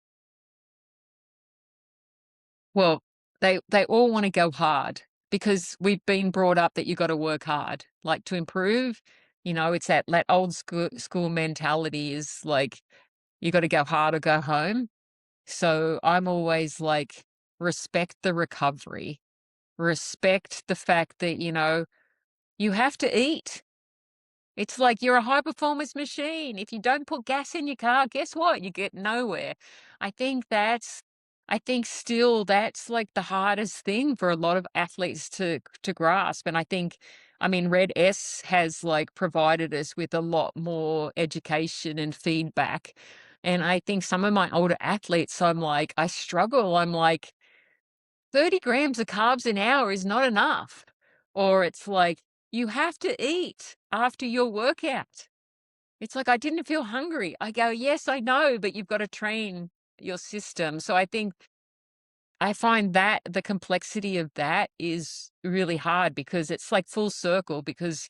S2: Well, they all want to go hard because we've been brought up that you got to work hard, like to improve. It's that old school mentality is like you got to go hard or go home. So I'm always like, respect the recovery, respect the fact that, you have to eat. It's like you're a high performance machine. If you don't put gas in your car, guess what? You get nowhere. I think I think still that's like the hardest thing for a lot of athletes to grasp. And I mean, Red S has like provided us with a lot more education and feedback. And I think some of my older athletes, I'm like, I struggle. I'm like, 30 grams of carbs an hour is not enough. Or it's like, you have to eat after your workout. It's like, I didn't feel hungry. I go, yes, I know, but you've got to train your system. So I think I find that the complexity of that is really hard because it's like full circle. Because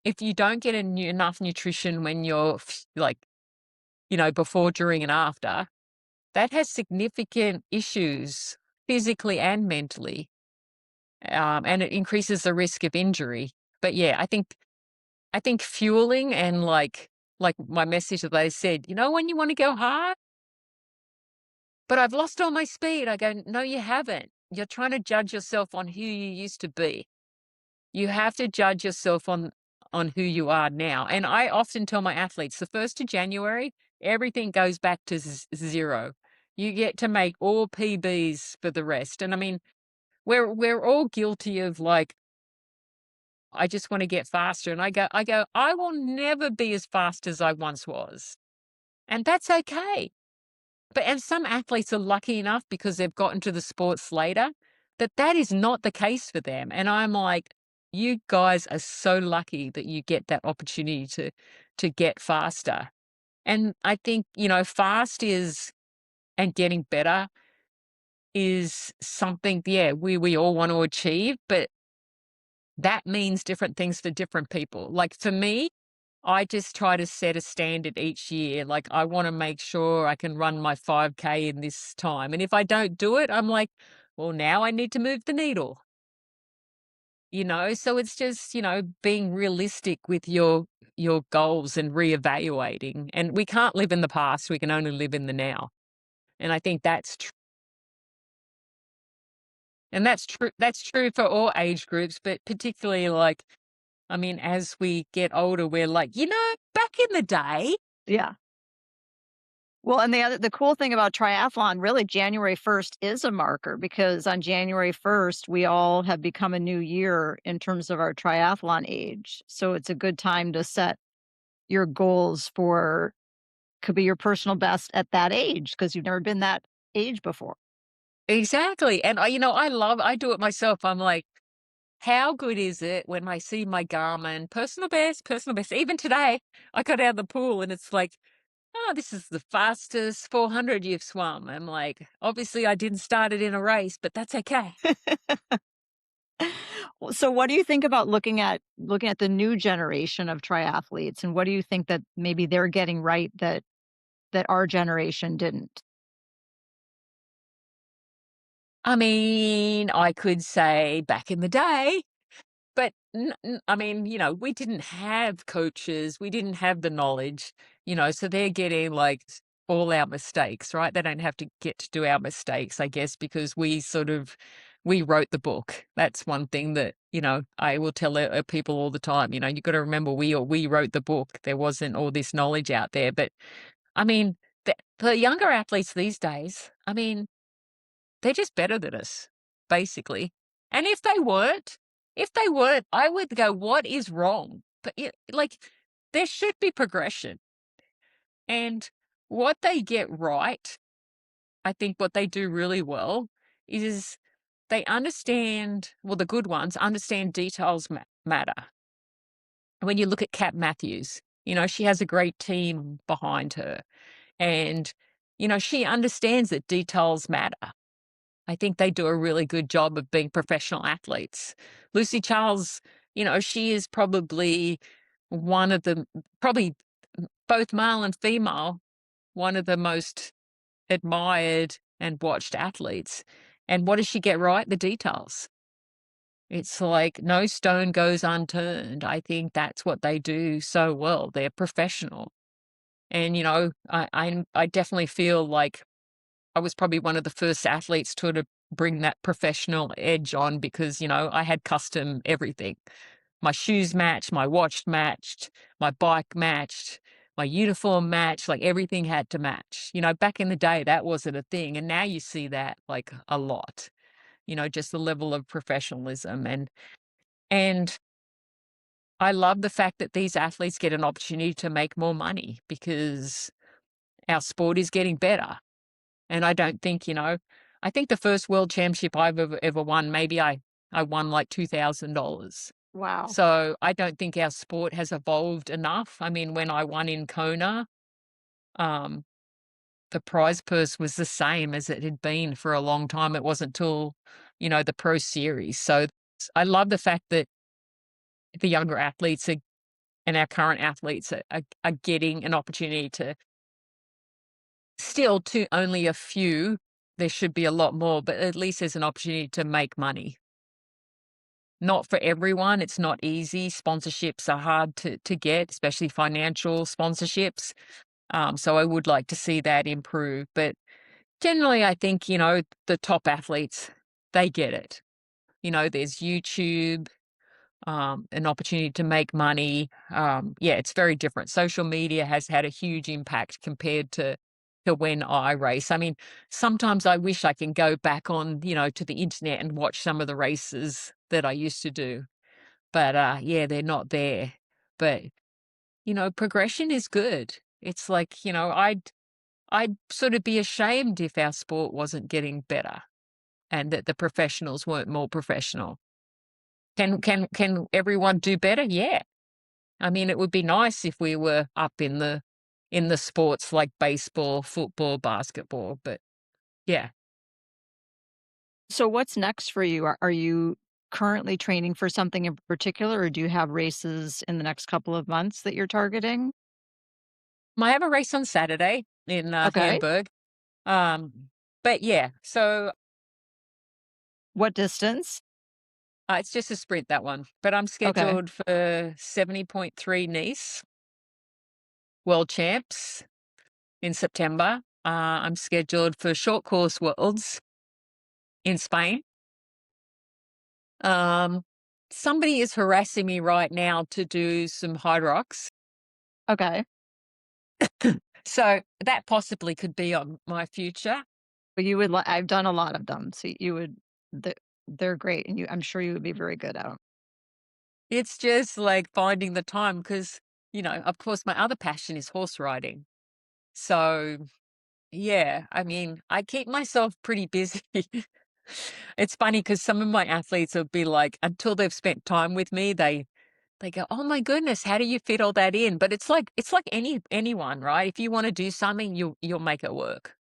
S2: if you don't get enough nutrition when you're like, before, during, and after, that has significant issues physically and mentally. And it increases the risk of injury. But yeah, I think fueling and like my message that I said, when you want to go hard, but I've lost all my speed. I go, no, you haven't. You're trying to judge yourself on who you used to be. You have to judge yourself on who you are now. And I often tell my athletes, the 1st of January, everything goes back to zero. You get to make all PBs for the rest. And I mean, we're all guilty of like, I just want to get faster. And I go, I will never be as fast as I once was. And that's okay. And some athletes are lucky enough because they've gotten to the sports later that is not the case for them. And I'm like, you guys are so lucky that you get that opportunity to get faster. And I think, fast is and getting better is something, yeah, we all want to achieve, but that means different things for different people. Like for me, I just try to set a standard each year. Like I want to make sure I can run my 5K in this time. And if I don't do it, I'm like, well, now I need to move the needle. So it's just, being realistic with your goals and reevaluating. And we can't live in the past, we can only live in the now. And I think that's true. And that's true for all age groups, but particularly like, I mean, as we get older, we're like, back in the day.
S1: Yeah. Well, and the cool thing about triathlon, really January 1st is a marker because on January 1st, we all have become a new year in terms of our triathlon age. So it's a good time to set your goals for could be your personal best at that age because you've never been that age before.
S2: Exactly. And I do it myself. I'm like, how good is it when I see my Garmin personal best, personal best? Even today, I got out of the pool and it's like, oh, this is the fastest 400 you've swum. I'm like, obviously, I didn't start it in a race, but that's okay.
S1: Well, so what do you think about looking at the new generation of triathletes and what do you think that maybe they're getting right that our generation didn't?
S2: I mean, I could say back in the day, but I mean, we didn't have coaches, we didn't have the knowledge, so they're getting like all our mistakes, right? They don't have to get to do our mistakes, I guess, because we wrote the book. That's one thing that, I will tell people all the time, you got to remember we wrote the book. There wasn't all this knowledge out there. But I mean, the younger athletes these days, I mean, they're just better than us, basically. And if they weren't, I would go, "What is wrong?" But, like, there should be progression. And what they get right, I think what they do really well is they understand well, the good ones understand details matter. When you look at Kat Matthews, she has a great team behind her, and, she understands that details matter. I think they do a really good job of being professional athletes. Lucy Charles, she is probably one of the probably both male and female, one of the most admired and watched athletes. And what does she get right? The details. It's like no stone goes unturned. I think that's what they do so well. They're professional. And I definitely feel like I was probably one of the first athletes to bring that professional edge on because, I had custom everything. My shoes matched, my watch matched, my bike matched, my uniform matched, like everything had to match. Back in the day, that wasn't a thing. And now you see that like a lot, just the level of professionalism. And I love the fact that these athletes get an opportunity to make more money because our sport is getting better. And I don't think, I think the first world championship I've ever won, maybe I won like $2,000.
S1: Wow.
S2: So I don't think our sport has evolved enough. I mean, when I won in Kona, um, the prize purse was the same as it had been for a long time. It wasn't till, the pro series. So I love the fact that the younger athletes and our current athletes are getting an opportunity to still to only a few. There should be a lot more, but at least there's an opportunity to make money. Not for everyone, it's not easy. Sponsorships are hard to get, especially financial sponsorships. So I would like to see that improve. But generally, I think, the top athletes, they get it. There's YouTube, an opportunity to make money. Yeah, it's very different. Social media has had a huge impact compared to when I race. I mean, sometimes I wish I can go back on, to the internet and watch some of the races that I used to do. But yeah, they're not there. But progression is good. It's like, I'd sort of be ashamed if our sport wasn't getting better and that the professionals weren't more professional. Can everyone do better? Yeah. I mean, it would be nice if we were up in the sports like baseball, football, basketball, but yeah.
S1: So what's next for you? Are you currently training for something in particular, or do you have races in the next couple of months that you're targeting?
S2: I have a race on Saturday in
S1: Okay.
S2: Hamburg. But yeah, so
S1: What distance?
S2: it's just a sprint, that one. But I'm
S1: Okay.
S2: scheduled for 70.3 Nice World Champs in September. I'm scheduled for short course worlds in Spain. Um, Somebody is harassing me right now to do some hard rocks.
S1: Okay.
S2: So that possibly could be on my future.
S1: But you would I've done a lot of them, so you would the they're great, and I'm sure you would be very good at 'em.
S2: It's just like finding the time because, of course, my other passion is horse riding. So yeah, I mean, I keep myself pretty busy. It's funny because some of my athletes will be like, until they've spent time with me, they go, "Oh my goodness, how do you fit all that in?" But it's like anyone, right? If you want to do something, you'll make it work.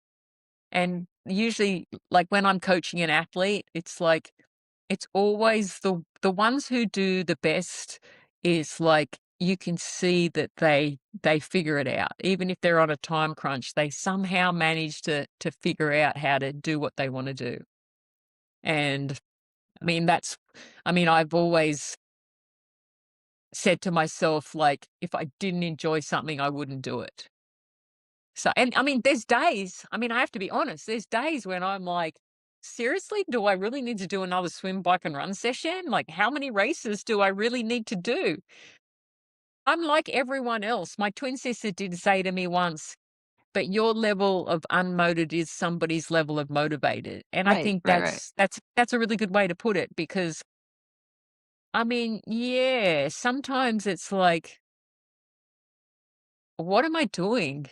S2: And usually, like when I'm coaching an athlete, it's like it's always the ones who do the best is like you can see that they figure it out. Even if they're on a time crunch, they somehow manage to figure out how to do what they want to do. And I mean I've always said to myself like if I didn't enjoy something, I wouldn't do it. So, and I mean, there's days, I mean, I have to be honest, there's days when I'm like, seriously, do I really need to do another swim, bike, and run session? Like, how many races do I really need to do? I'm like everyone else. My twin sister did say to me once, but your level of unmotivated is somebody's level of motivated. And I
S1: Right,
S2: think
S1: right, right.
S2: that's a really good way to put it because I mean, yeah, sometimes it's like, what am I doing?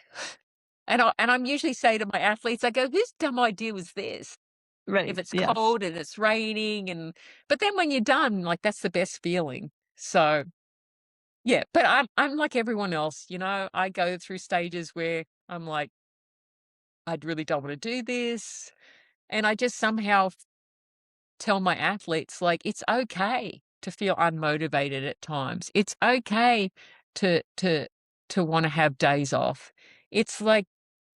S2: And I'm usually say to my athletes, I go, whose dumb idea was this? If
S1: Right,
S2: it's
S1: yes.
S2: cold and it's raining but then when you're done, like, that's the best feeling. So, yeah, but I'm like everyone else, I go through stages where I'm like, "I really don't wanna do this," and I just somehow tell my athletes, like, it's okay to feel unmotivated at times. It's okay to to wanna have days off. It's like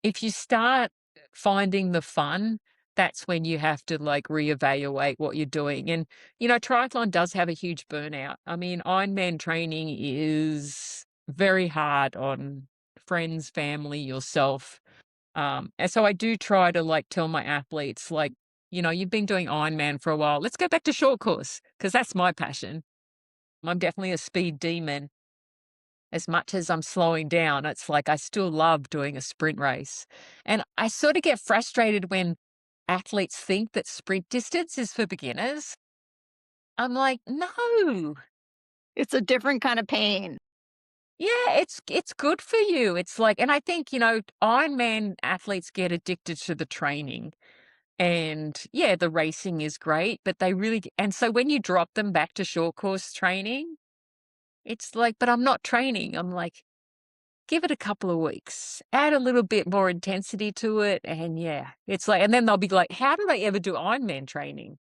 S2: if you start finding the fun, that's when you have to, like, reevaluate what you're doing, and, triathlon does have a huge burnout. I mean, Ironman training is very hard on friends, family, yourself, and so I do try to, like, tell my athletes, like, "You've been doing Ironman for a while, let's go back to short course because that's my passion." I'm definitely a speed demon. As much as I'm slowing down, it's like I still love doing a sprint race. And I sort of get frustrated when athletes think that sprint distance is for beginners. I'm like, no,
S1: It's a different kind of pain.
S2: Yeah, it's good for you. It's like and I think, Ironman athletes get addicted to the training. And, yeah, the racing is great, but they really and so when you drop them back to short course training, it's like, "But I'm not training." I'm like, "Give it a couple of weeks, add a little bit more intensity to it," and yeah, it's like and then they'll be like, "How did I ever do Ironman training?"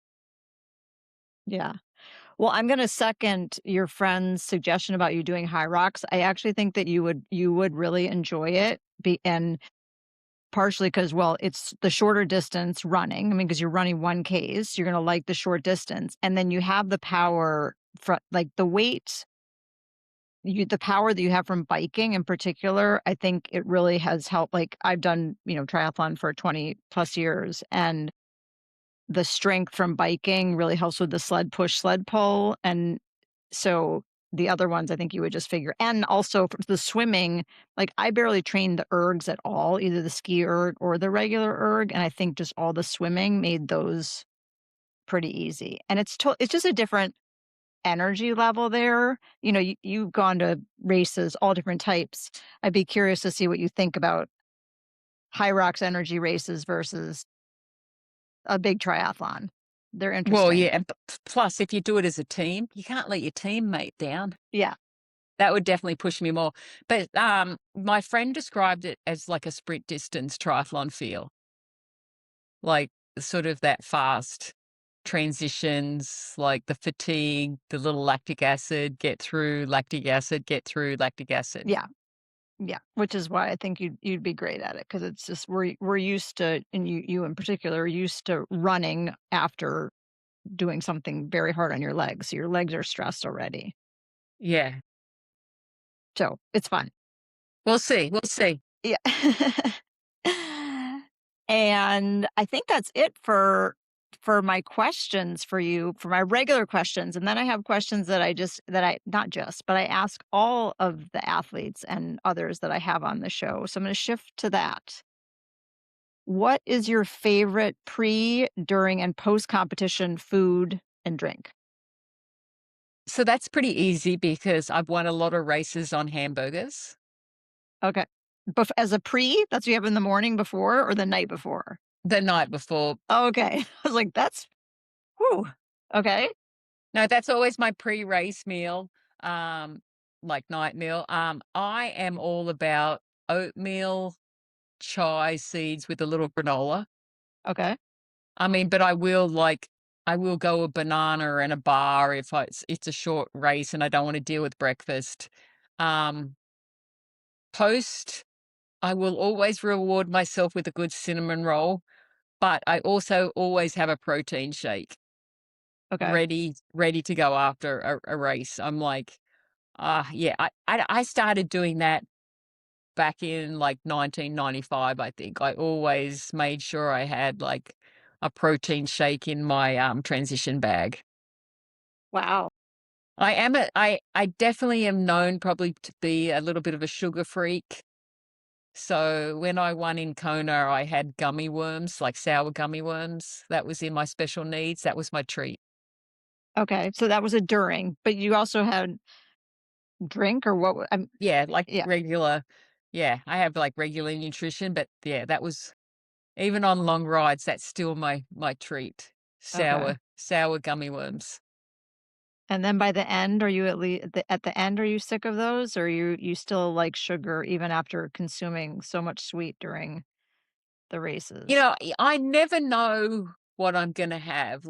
S1: Yeah. Well, I'm gonna second your friend's suggestion about you doing high rocks. I actually think that you would really enjoy it, and partially because, well, it's the shorter distance running. I mean, because 'cause you're running 1Ks, you're gonna like the short distance, and then you have the power like, the power that you have from biking in particular, I think it really has helped. Like, I've done, triathlon for 20 plus years, and the strength from biking really helps with the sled push, sled pull, and so the other ones I think you would just figure, and also for the swimming, like, I barely trained the ergs at all, either the ski erg or the regular erg, and I think just all the swimming made those pretty easy, and it's just a different energy level there. You've gone to races, all different types. I'd be curious to see what you think about high rocks energy races versus a big triathlon. They're
S2: Well,
S1: interesting.
S2: yeah, and plus, if you do it as a team, you can't let your teammate down.
S1: Yeah.
S2: That would definitely push me more. But, my friend described it as like a sprint distance triathlon feel, like, sort of that fast transitions, like the fatigue, the little lactic acid, get through lactic acid, get through lactic acid.
S1: Yeah. Yeah, which is why I think you'd be great at it, because it's just we're used to, and you in particular are used to running after doing something very hard on your legs. So your legs are stressed already.
S2: Yeah.
S1: So it's fun.
S2: We'll see, we'll see.
S1: Yeah. And I think that's it for my questions for you, for my regular questions. And then I have questions that I not just, but I ask all of the athletes and others that I have on the show. So I'm going to shift to that. What is your favorite pre, during, and post-competition food and drink?
S2: So that's pretty easy because I've won a lot of races on hamburgers
S1: Okay. As a pre, that's what you have in the morning before or the night before?
S2: the night before.
S1: Okay. I was like, that's whew. Okay.
S2: No, that's always my pre-race meal, um, like night meal. I am all about oatmeal, chai seeds with a little granola.
S1: Okay.
S2: I mean, but I will go a banana and a bar if it's a short race and I don't wanna deal with breakfast. Um, Post, I will always reward myself with a good cinnamon roll, but I also always have a protein shake
S1: Okay.
S2: ready to go after a race. I'm like, yeah, I started doing that back in, like, 1995, I think. I always made sure I had, like, a protein shake in my, transition bag.
S1: Wow.
S2: I definitely am known probably to be a little bit of a sugar freak. So when I won in Kona, I had gummy worms, like sour gummy worms. That was in my special needs. That was my treat.
S1: Okay. So that was a during, but you also had drink or what?
S2: Yeah, like
S1: Yeah.
S2: regular yeah, I have, like, regular nutrition, but yeah, that was even on long rides, that's still my treat.
S1: Okay.
S2: Sour gummy worms.
S1: And then by the end, are you at the end, are you sick of those, or you still like sugar even after consuming so much sweet during the races?
S2: I never know what I'm gonna have,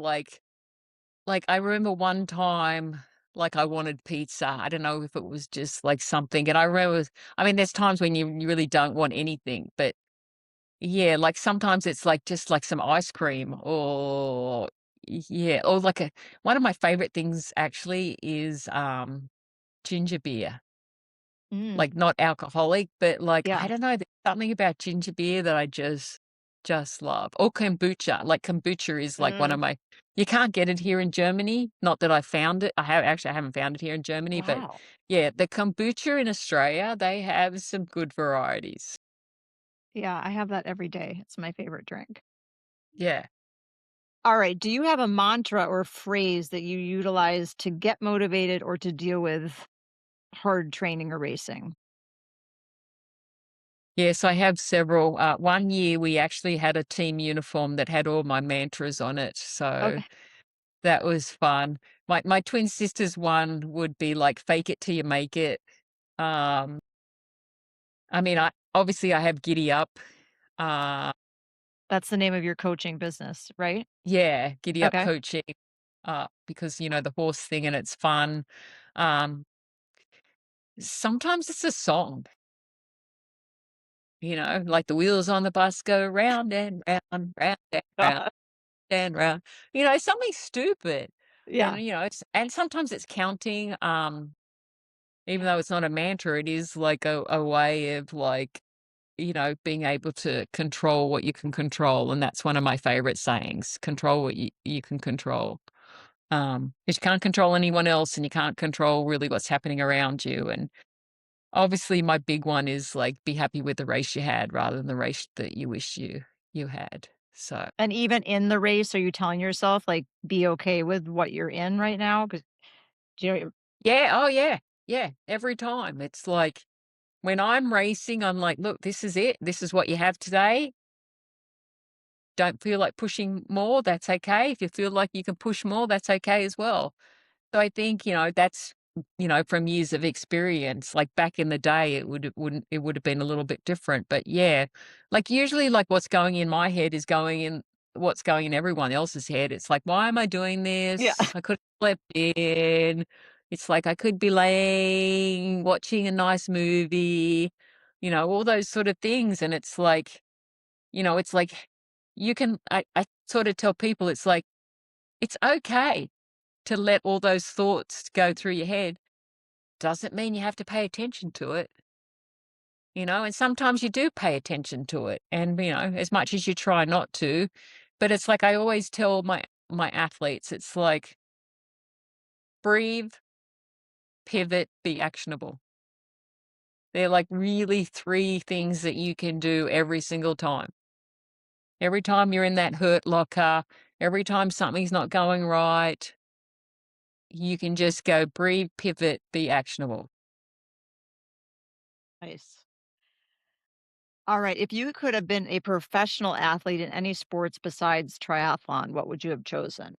S2: I remember one time, like, I wanted pizza. I don't know if it was just, like, something, and I mean, there's times when you really don't want anything, but yeah, like, sometimes it's, like, just, like, some ice cream or yeah, or like a one of my favorite things actually is, ginger beer.
S1: Mm,
S2: Like, not alcoholic, but, like, I
S1: yeah.
S2: don't know, there's something about ginger beer that I just love. Or kombucha, like, kombucha is, like, one
S1: Mm,
S2: of my you can't get it here in Germany, not that I found it. I haven't found it here in Germany, but,
S1: wow.
S2: yeah, the kombucha in Australia, they have some good varieties.
S1: Yeah, I have that every day. It's my favorite drink.
S2: Yeah.
S1: All right. Do you have a mantra or phrase that you utilize to get motivated or to deal with hard training or racing?
S2: Yes, I have several. One year we actually had a team uniform that had all my mantras on it, so
S1: Okay.
S2: that was fun. My twin sister's one would be like "Fake it till you make it." Um, I mean, I have Giddy Up. Uh,
S1: That's the name of your coaching business, right?
S2: yeah, Giddy Up
S1: Okay.
S2: coaching, because the horse thing and it's fun. Um, Sometimes it's a song, like the wheels on the bus go round and round, round and round. Stand around, something stupid.
S1: Yeah.
S2: And sometimes it's counting, even though it's not a mantra, it is like a way of like, being able to control what you can control. And that's one of my favorite sayings, control what you can control. 'Cause you can't control anyone else and you can't control really what's happening around you. And obviously my big one is like be happy with the race you had rather than the race that you wish you had. So
S1: And even in the race, are you telling yourself, like, be okay with what you're in right now? Because
S2: yeah, oh yeah, yeah, every time. It's like when I'm racing, I'm like, "Look, this is it. This is what you have today. Don't feel like pushing more, that's okay. If you feel like you can push more, that's okay as well." So I think, that's, from years of experience. Like back in the day, it would have been a little bit different. But yeah, like usually like what's going in my head is going in what's going in everyone else's head. It's like, why am I doing
S1: Yeah.
S2: this? I could have slept in. It's like I could be laying, watching a nice movie, all those sort of things. And it's like I sort of tell people it's okay to let all those thoughts go through your head. Doesn't mean you have to pay attention to it, and sometimes you do pay attention to it and, as much as you try not to, but it's like I always tell my athletes, it's like breathe, pivot, be actionable. They're like really 3 things that you can do every single time. Every time you're in that hurt locker, every time something's not going right, you can just go breathe, pivot, be actionable.
S1: Nice. Alright, if you could have been a professional athlete in any sports besides triathlon, what would you have chosen?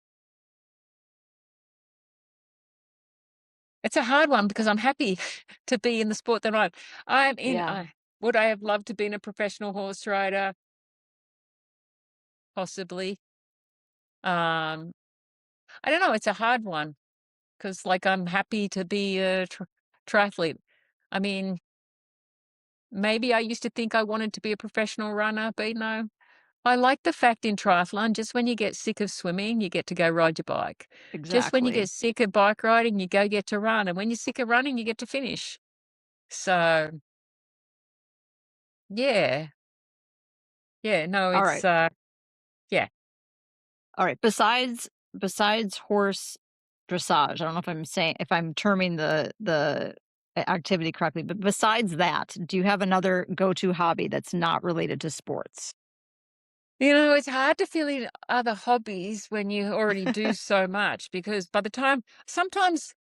S2: It's a hard one because I'm happy to be in the sport that I'm in.
S1: Yeah,
S2: Would I have loved to been a professional horse rider? Possibly. Um, I don't know. It's a hard one because, like, I'm happy to be a triathlete. I mean, maybe I used to think I wanted to be a professional runner, but I like the fact in triathlon, just when you get sick of swimming, you get to go ride your bike. Just when you
S1: exactly.
S2: get sick of bike riding, you get to run. And when you're sick of running, you get to finish. So, yeah. Yeah, no,
S1: Alright,
S2: yeah.
S1: alright, besides horse dressage, I don't know if I'm terming the activity correctly, but besides that, do you have another go-to hobby that's not related to sports?
S2: It's hard to fill in other hobbies when you already do so much because by the time sometimes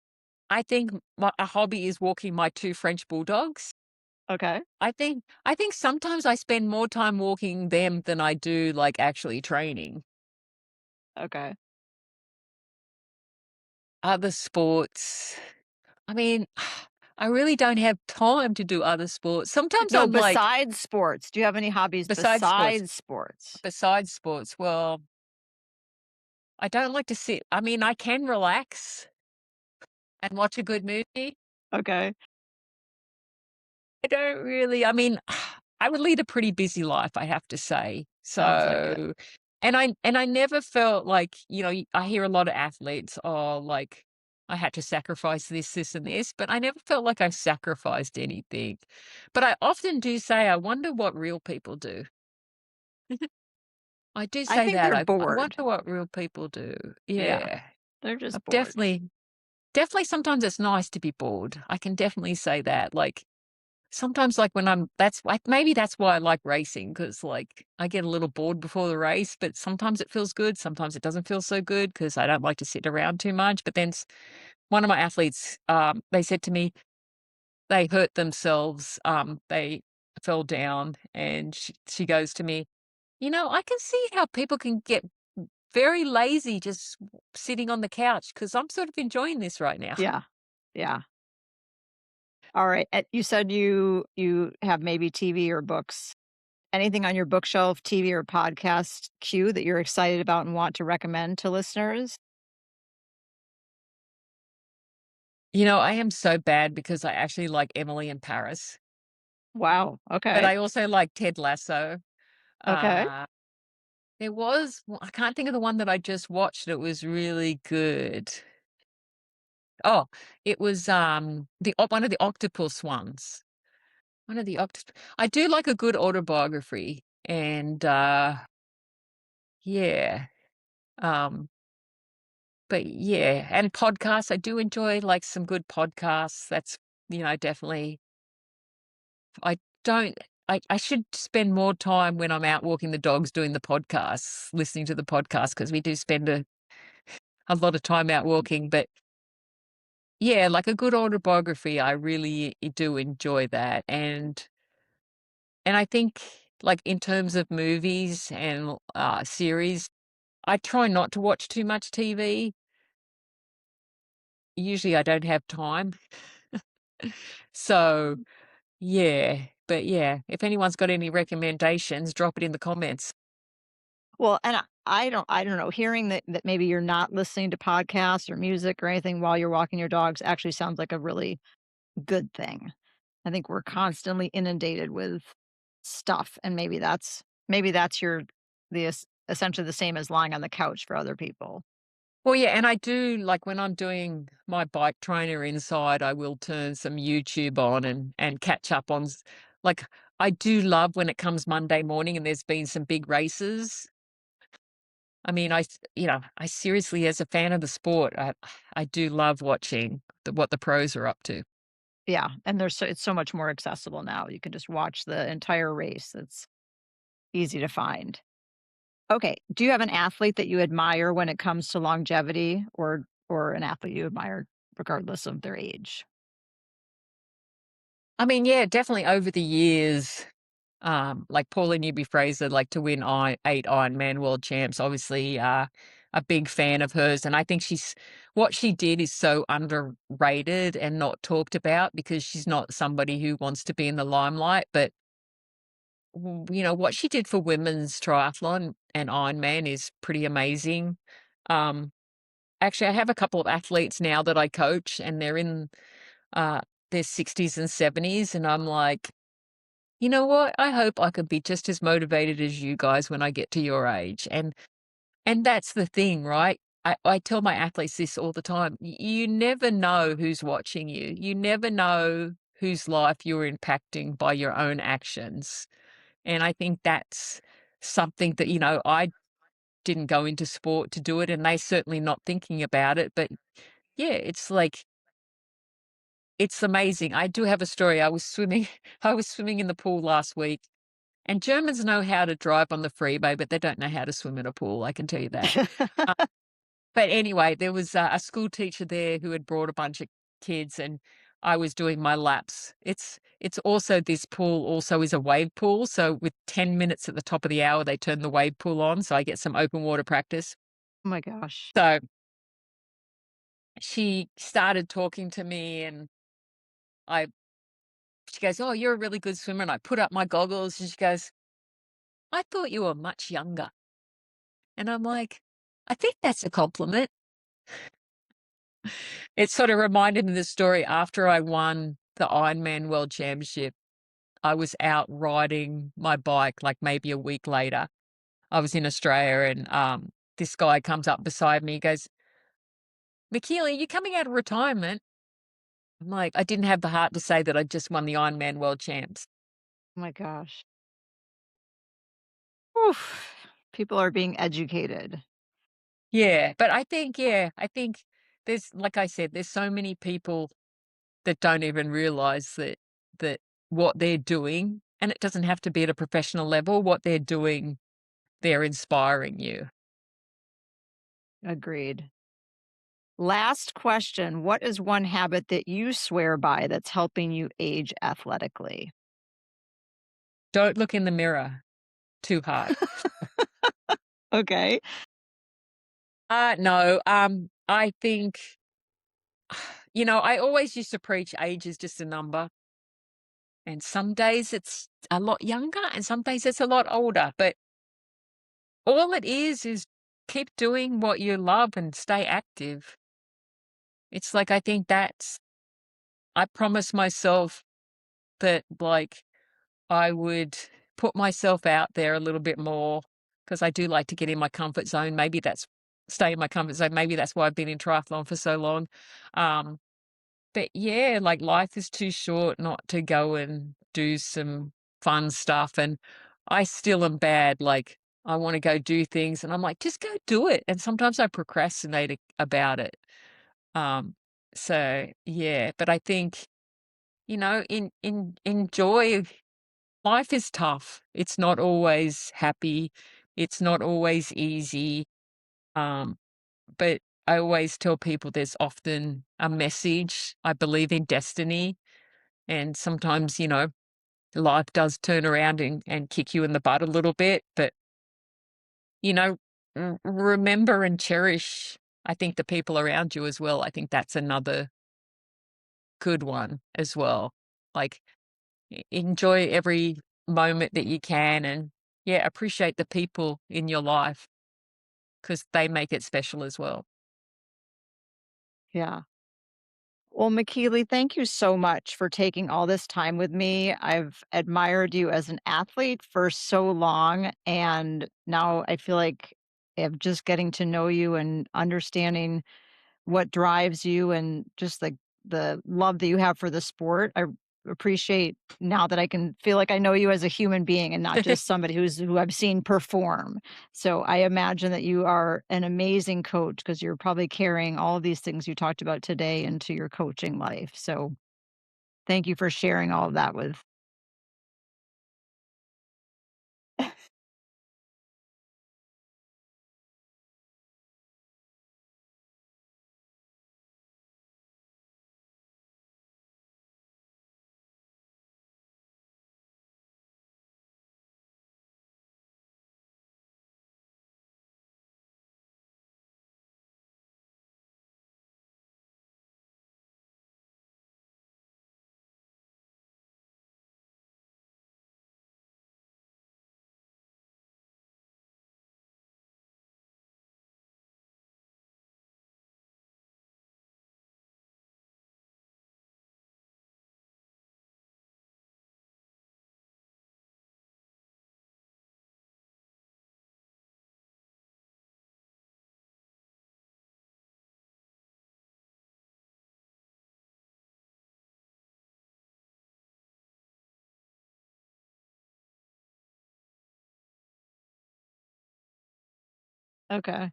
S2: I think a hobby is walking my 2 French bulldogs.
S1: Okay,
S2: I think sometimes I spend more time walking them than I do, like, actually training.
S1: okay.
S2: Other sports, I mean, I really don't have time to do other sports. Sometimes
S1: No,
S2: I'm like
S1: besides sports, do you have any hobbies
S2: besides sports
S1: besides sports?
S2: well, I don't like to sit. I mean, I can relax and watch a good movie.
S1: Okay,
S2: I don't really I mean, I would lead a pretty busy life, I have to say.
S1: sounds like it.
S2: So and I never felt like, I hear a lot of athletes, "Oh, like, I had to sacrifice this, and this," but I never felt like I sacrificed anything. But I often do say, "I wonder what real people do." I do
S1: I
S2: say
S1: think
S2: that.
S1: they're
S2: I
S1: bored.
S2: wonder what real people do.
S1: Yeah,
S2: Yeah.
S1: they're
S2: I've
S1: just bored.
S2: definitely sometimes it's nice to be bored. I can definitely say that, like sometimes, like, when that's like, maybe that's why I like racing because, like, I get a little bored before the race, but sometimes it feels good, sometimes it doesn't feel so good because I don't like to sit around too much, but then one of my athletes, they said to me, they hurt themselves, they fell down, and she goes to me, "You know, I can see how people can get very lazy just sitting on the couch because 'cause I'm sort of enjoying this right now."
S1: Yeah. Yeah. All right. You said you have maybe TV or books. Anything on your bookshelf, TV or podcast queue that you're excited about and want to recommend to listeners?
S2: You know, I am so bad because I actually like Emily in Paris,
S1: Wow.
S2: but
S1: Okay.
S2: I also like Ted Lasso.
S1: Okay.
S2: Uh, there was I can't think of the one that I just watched, it was really good. Oh, it was, one of the octopus ones. One of the octopus. I do like a good autobiography, and, yeah, um, but yeah, and podcasts, I do enjoy, like, some good podcasts, that's, definitely I don't I should spend more time when I'm out walking the dogs doing the podcasts, listening to the podcast because we do spend a lot of time out walking, but yeah, like a good autobiography, I really do enjoy that, and I think, like, in terms of movies and, series, I try not to watch too much TV. Usually, I don't have time. So, yeah, but yeah, if anyone's got any recommendations, drop it in the comments.
S1: Well, and I don't know, hearing that maybe you're not listening to podcasts or music or anything while you're walking your dogs actually sounds like a really good thing. I think we're constantly inundated with stuff, and maybe that's essentially the same as lying on the couch for other people.
S2: Well, yeah, and I do like when I'm doing my bike trainer inside, I will turn some YouTube on and catch up on like I do love when it comes Monday morning and there's been some big races. I mean, I seriously, as a fan of the sport, I do love watching what the pros are up to.
S1: Yeah, and it's so much more accessible now. You can just watch the entire race. It's easy to find. Okay, do you have an athlete that you admire when it comes to longevity or an athlete you admire regardless of their age?
S2: I mean, yeah, definitely over the years, like Paula Newby Fraser, like to win 8 Ironman world champs, obviously, a big fan of hers. And I think what she did is so underrated and not talked about because she's not somebody who wants to be in the limelight. But, what she did for women's triathlon and Ironman is pretty amazing. Um, Actually, I have a couple of athletes now that I coach, and they're in uh, their 60s and 70s. And I'm like, you know what? I hope I could be just as motivated as you guys when I get to your age. And that's the thing, right? I tell my athletes this all the time. You never know who's watching you. You never know whose life you're impacting by your own actions. And I think that's something that, I didn't go into sport to do it, and they certainly not thinking about it. But yeah, it's like it's amazing. I do have a story. I was swimming I was swimming in the pool last week. And Germans know how to drive on the freeway, but they don't know how to swim in a pool, I can tell you that. Uh, but anyway, there was a school teacher there who had brought a bunch of kids, and I was doing my laps. It's also this pool also is a wave pool, so with 10 minutes at the top of the hour, they turn the wave pool on, so I get some open water practice.
S1: Oh my gosh.
S2: So, she started talking to me, and I she goes, "Oh, you're a really good swimmer," and I put up my goggles, and she goes, "I thought you were much younger." And I'm like, "I think that's a compliment." It sort of reminded me of the story after I won the Ironman World Championship. I was out riding my bike, like, maybe a week later. I was in Australia and, this guy comes up beside me, he goes, "Michellie, you coming out of retirement?" I'm like, I didn't have the heart to say that I just won the Ironman World Champs.
S1: Oh my gosh. Oof. People are being educated.
S2: Yeah, but I think there's like I said, there's so many people that don't even realize that what they're doing, and it doesn't have to be at a professional level, what they're doing, they're inspiring you.
S1: Agreed. Last question. What is one habit that you swear by that's helping you age athletically?
S2: Don't look in the mirror too hard.
S1: Okay.
S2: No, I think, I always used to preach age is just a number. And some days it's a lot younger and some days it's a lot older. But all it is keep doing what you love and stay active. It's like, I think I promised myself that, like, I would put myself out there a little bit more because I do like to get in my comfort zone. Maybe that's stay in my comfort zone. Maybe that's why I've been in triathlon for so long. Um, but yeah, like life is too short not to go and do some fun stuff. And I still am bad. Like, I want to go do things and I'm like, just go do it. And sometimes I procrastinate about it. Um, so yeah, but I think, enjoy. Life is tough. It's not always happy. It's not always easy. Um, but I always tell people there's often a message. I believe in destiny. And sometimes, life does turn around and kick you in the butt a little bit. But, you know, remember and cherish, I think, the people around you as well. I think that's another good one as well. Like, enjoy every moment that you can and, yeah, appreciate the people in your life because they make it special as well.
S1: Yeah. Well, Michellie, thank you so much for taking all this time with me. I've admired you as an athlete for so long, and now I feel like of just getting to know you and understanding what drives you and just the love that you have for the sport. I appreciate now that I can feel like I know you as a human being and not just somebody who I've seen perform. So I imagine that you are an amazing coach because you're probably carrying all of these things you talked about today into your coaching life. So thank you for sharing all of that with. Okay.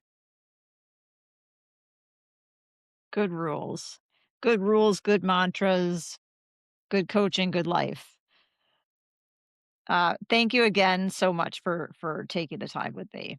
S1: Good rules. Good rules, good mantras, good coaching, good life. Thank you again so much for taking the time with me.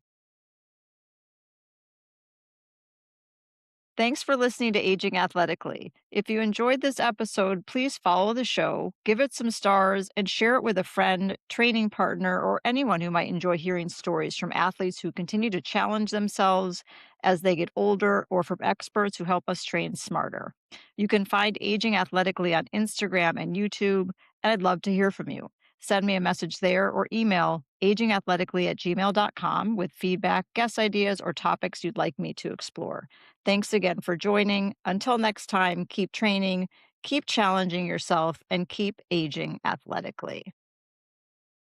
S1: Thanks for listening to Aging Athletically. If you enjoyed this episode, please follow the show, give it some stars, and share it with a friend, training partner, or anyone who might enjoy hearing stories from athletes who continue to challenge themselves as they get older or from experts who help us train smarter. You can find Aging Athletically on Instagram and YouTube, and I'd love to hear from you. Send me a message there or email agingathletically@gmail.com with feedback, guest ideas, or topics you'd like me to explore. Thanks again for joining. Until next time, keep training, keep challenging yourself, and keep aging athletically.